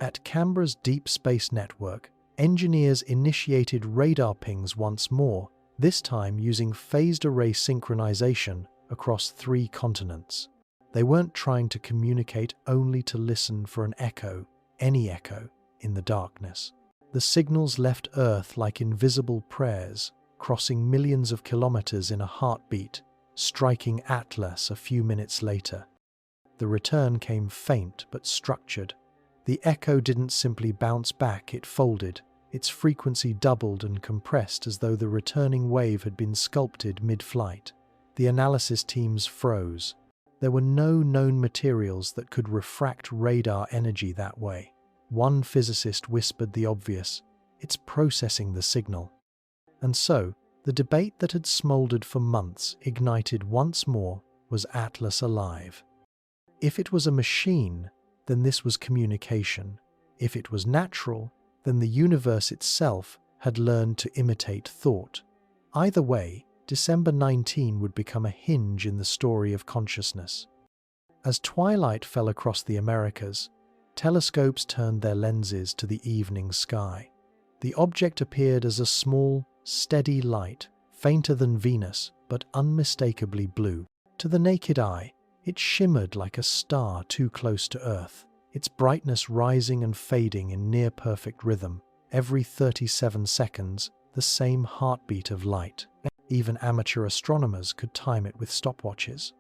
At Canberra's Deep Space Network, engineers initiated radar pings once more, this time using phased array synchronization across 3 continents. They weren't trying to communicate only to listen for an echo, any echo, in the darkness. The signals left Earth like invisible prayers, crossing millions of kilometers in a heartbeat, striking Atlas a few minutes later. The return came faint but structured. The echo didn't simply bounce back, it folded. Its frequency doubled and compressed as though the returning wave had been sculpted mid-flight. The analysis teams froze. There were no known materials that could refract radar energy that way. One physicist whispered the obvious: "It's processing the signal." And so, the debate that had smoldered for months ignited once more. Was Atlas alive? If it was a machine, then this was communication. If it was natural, then the universe itself had learned to imitate thought. Either way, December 19 would become a hinge in the story of consciousness. As twilight fell across the Americas, telescopes turned their lenses to the evening sky. The object appeared as a small, steady light, fainter than Venus, but unmistakably blue. To the naked eye, it shimmered like a star too close to Earth, its brightness rising and fading in near-perfect rhythm. Every 37 seconds, the same heartbeat of light. Even amateur astronomers could time it with stopwatches.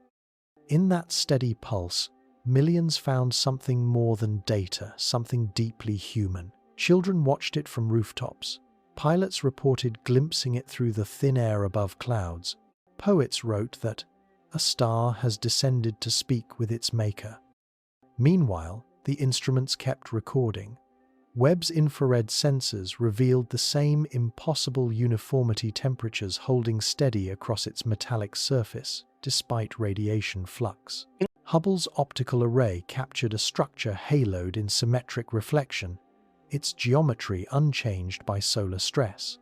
In that steady pulse, millions found something more than data, something deeply human. Children watched it from rooftops. Pilots reported glimpsing it through the thin air above clouds. Poets wrote that a star has descended to speak with its maker. Meanwhile, the instruments kept recording. Webb's infrared sensors revealed the same impossible uniformity, temperatures holding steady across its metallic surface, despite radiation flux. Hubble's optical array captured a structure haloed in symmetric reflection, its geometry unchanged by solar stress.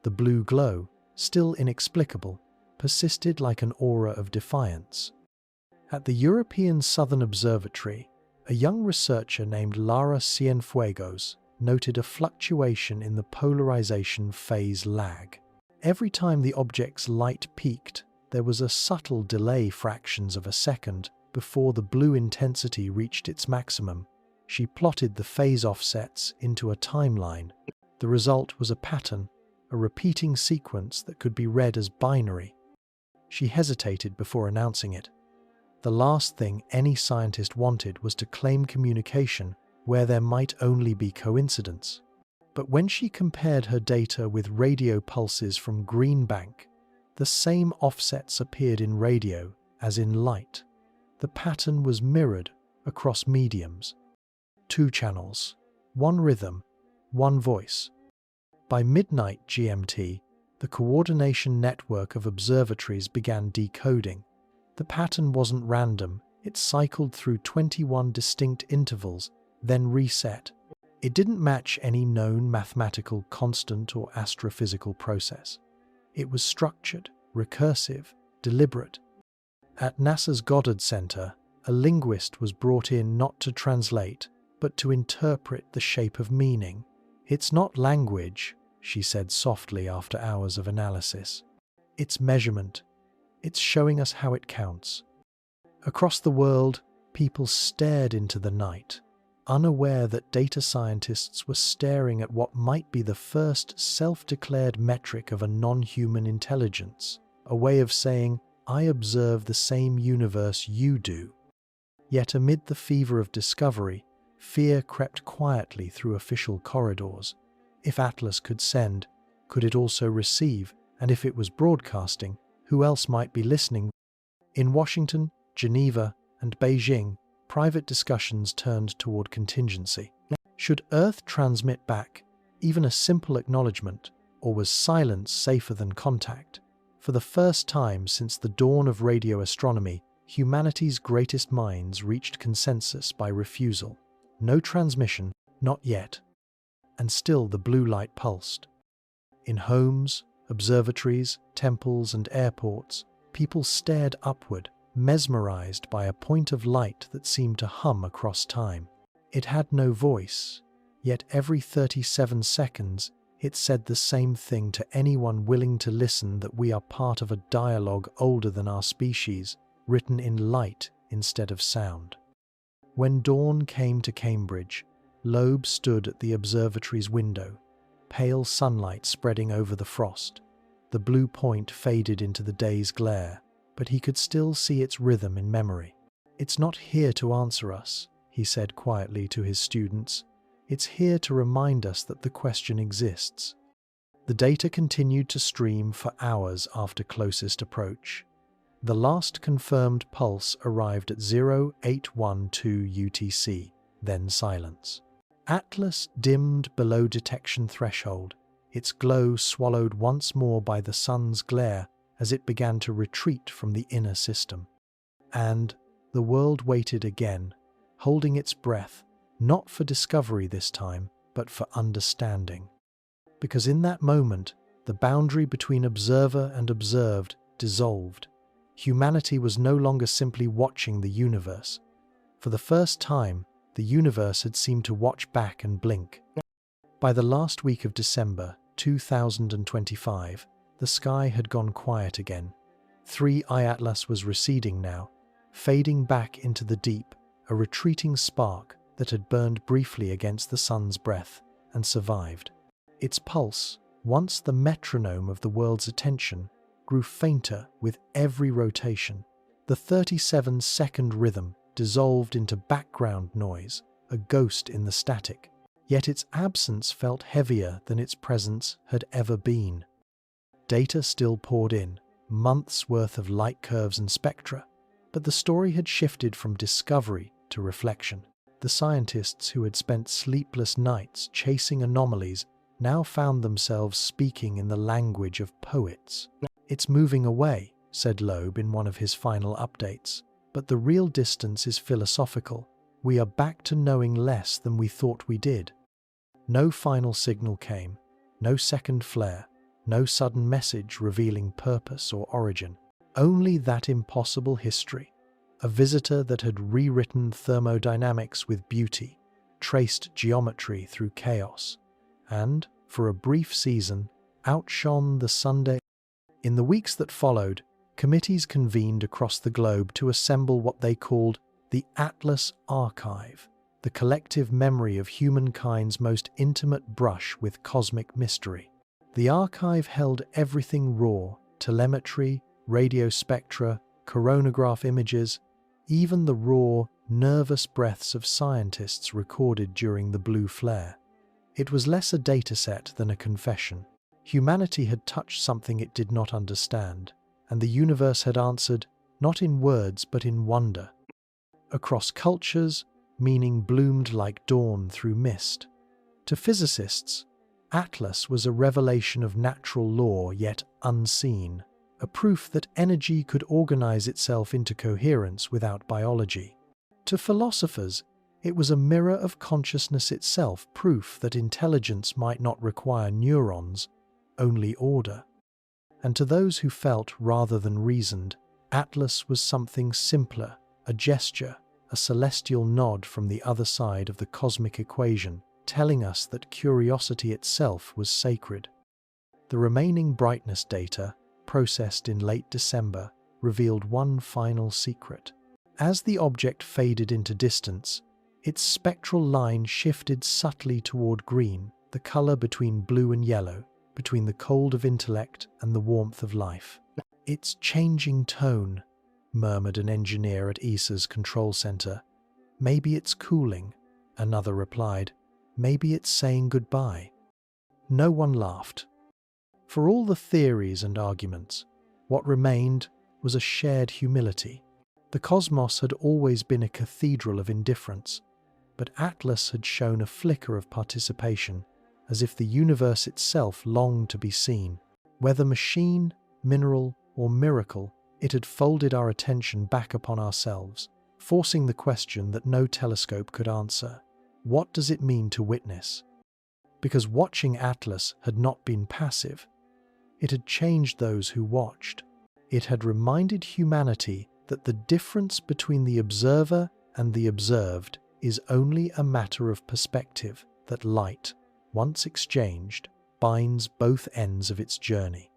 The blue glow, still inexplicable, persisted like an aura of defiance. At the European Southern Observatory, a young researcher named Lara Cienfuegos noted a fluctuation in the polarization phase lag. Every time the object's light peaked, there was a subtle delay, fractions of a second, before the blue intensity reached its maximum. She plotted the phase offsets into a timeline. The result was a pattern, a repeating sequence that could be read as binary. She hesitated before announcing it. The last thing any scientist wanted was to claim communication where there might only be coincidence. But when she compared her data with radio pulses from Green Bank, the same offsets appeared in radio as in light. The pattern was mirrored across mediums. 2 channels, 1 rhythm, 1 voice. By midnight GMT, the coordination network of observatories began decoding. The pattern wasn't random, it cycled through 21 distinct intervals, then reset. It didn't match any known mathematical constant or astrophysical process. It was structured, recursive, deliberate. At NASA's Goddard Center, a linguist was brought in not to translate, but to interpret the shape of meaning. "It's not language," she said softly after hours of analysis. "It's measurement. It's showing us how it counts." Across the world, people stared into the night, unaware that data scientists were staring at what might be the first self-declared metric of a non-human intelligence, a way of saying, "I observe the same universe you do." Yet amid the fever of discovery, fear crept quietly through official corridors. If Atlas could send, could it also receive? And if it was broadcasting, who else might be listening? In Washington, Geneva, and Beijing, private discussions turned toward contingency. Should Earth transmit back even a simple acknowledgement, or was silence safer than contact? For the first time since the dawn of radio astronomy, humanity's greatest minds reached consensus by refusal. No transmission, not yet. And still the blue light pulsed. In homes, observatories, temples, and airports, people stared upward, mesmerized by a point of light that seemed to hum across time. It had no voice, yet every 37 seconds it said the same thing to anyone willing to listen, that we are part of a dialogue older than our species, written in light instead of sound. When dawn came to Cambridge, Loeb stood at the observatory's window, pale sunlight spreading over the frost. The blue point faded into the day's glare, but he could still see its rhythm in memory. "It's not here to answer us," he said quietly to his students. "It's here to remind us that the question exists." The data continued to stream for hours after closest approach. The last confirmed pulse arrived at 0812 UTC, then silence. Atlas dimmed below detection threshold, its glow swallowed once more by the sun's glare as it began to retreat from the inner system. And the world waited again, holding its breath, not for discovery this time, but for understanding. Because in that moment, The boundary between observer and observed dissolved. Humanity was no longer simply watching the universe. For the first time, the universe had seemed to watch back and blink. By the last week of December 2025, the sky had gone quiet again. 3I Atlas was receding now, fading back into the deep, a retreating spark that had burned briefly against the sun's breath and survived. Its pulse, once the metronome of the world's attention, grew fainter with every rotation. The 37-second rhythm dissolved into background noise, a ghost in the static. Yet its absence felt heavier than its presence had ever been. Data still poured in, months' worth of light curves and spectra, but the story had shifted from discovery to reflection. The scientists who had spent sleepless nights chasing anomalies now found themselves speaking in the language of poets. "It's moving away," said Loeb in one of his final updates, "but the real distance is philosophical. We are back to knowing less than we thought we did." No final signal came, no second flare, no sudden message revealing purpose or origin. Only that impossible history, a visitor that had rewritten thermodynamics with beauty, traced geometry through chaos, and, for a brief season, outshone the Sunday. In the weeks that followed, committees convened across the globe to assemble what they called the Atlas Archive, the collective memory of humankind's most intimate brush with cosmic mystery. The archive held everything raw: telemetry, radio spectra, coronagraph images, even the raw, nervous breaths of scientists recorded during the blue flare. It was less a dataset than a confession. Humanity had touched something it did not understand, and the universe had answered, not in words but in wonder. Across cultures, meaning bloomed like dawn through mist. To physicists, Atlas was a revelation of natural law yet unseen, a proof that energy could organize itself into coherence without biology. To philosophers, it was a mirror of consciousness itself, proof that intelligence might not require neurons, only order. And to those who felt rather than reasoned, Atlas was something simpler, a gesture, a celestial nod from the other side of the cosmic equation, telling us that curiosity itself was sacred. The remaining brightness data, processed in late December, revealed one final secret. As the object faded into distance, its spectral line shifted subtly toward green, the color between blue and yellow, between the cold of intellect and the warmth of life. "It's changing tone," murmured an engineer at ESA's control center. "Maybe it's cooling," another replied. "Maybe it's saying goodbye." No one laughed. For all the theories and arguments, what remained was a shared humility. The cosmos had always been a cathedral of indifference, but Atlas had shown a flicker of participation, as if the universe itself longed to be seen. Whether machine, mineral, or miracle, it had folded our attention back upon ourselves, forcing the question that no telescope could answer. What does it mean to witness? Because watching Atlas had not been passive. It had changed those who watched. It had reminded humanity that the difference between the observer and the observed is only a matter of perspective, that light, once exchanged, binds both ends of its journey.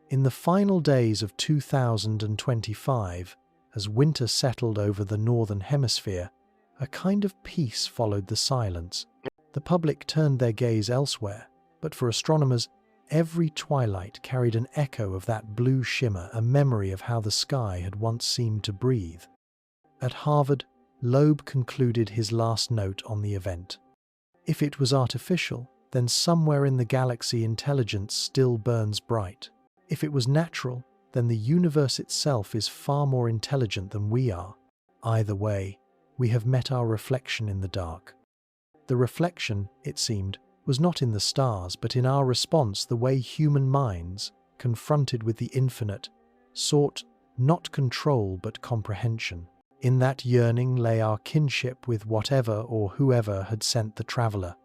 In the final days of 2025, as winter settled over the northern hemisphere, a kind of peace followed the silence. The public turned their gaze elsewhere, but for astronomers, every twilight carried an echo of that blue shimmer, a memory of how the sky had once seemed to breathe. At Harvard, Loeb concluded his last note on the event. If it was artificial, then somewhere in the galaxy intelligence still burns bright. If it was natural, then the universe itself is far more intelligent than we are. Either way, we have met our reflection in the dark. The reflection, it seemed, was not in the stars, but in our response, the way human minds, confronted with the infinite, sought not control but comprehension. In that yearning lay our kinship with whatever or whoever had sent the traveler.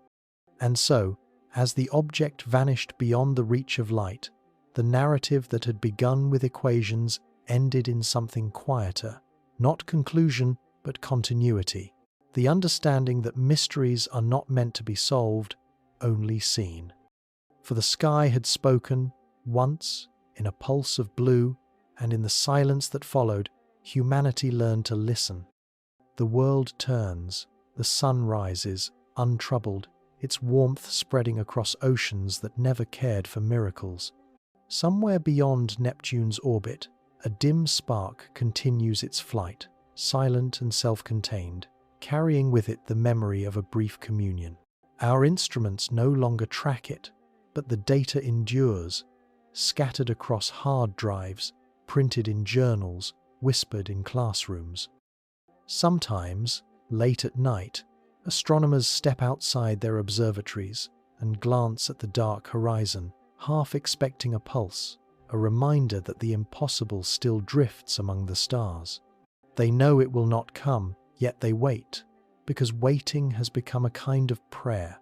And so, As the object vanished beyond the reach of light, the narrative that had begun with equations ended in something quieter, not conclusion, but continuity. The understanding that mysteries are not meant to be solved, only seen. For the sky had spoken, once, in a pulse of blue, and in the silence that followed, humanity learned to listen. The world turns, the sun rises, untroubled, its warmth spreading across oceans that never cared for miracles. Somewhere beyond Neptune's orbit, a dim spark continues its flight, silent and self-contained, carrying with it the memory of a brief communion. Our instruments no longer track it, but the data endures, scattered across hard drives, printed in journals, whispered in classrooms. Sometimes, late at night, astronomers step outside their observatories and glance at the dark horizon, half expecting a pulse, a reminder that the impossible still drifts among the stars. They know it will not come, yet they wait, because waiting has become a kind of prayer.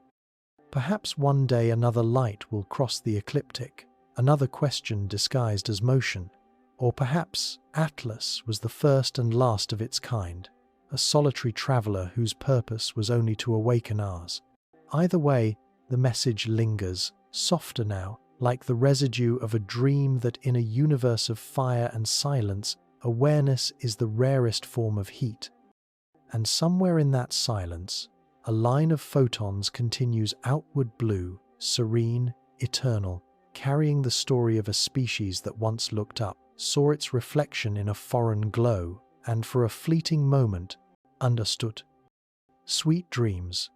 Perhaps one day another light will cross the ecliptic, another question disguised as motion. Or perhaps Atlas was the first and last of its kind, a solitary traveler whose purpose was only to awaken ours. Either way, the message lingers, softer now, like the residue of a dream that in a universe of fire and silence, awareness is the rarest form of heat. And somewhere in that silence, a line of photons continues outward blue, serene, eternal, carrying the story of a species that once looked up, saw its reflection in a foreign glow, and for a fleeting moment, understood. Sweet dreams.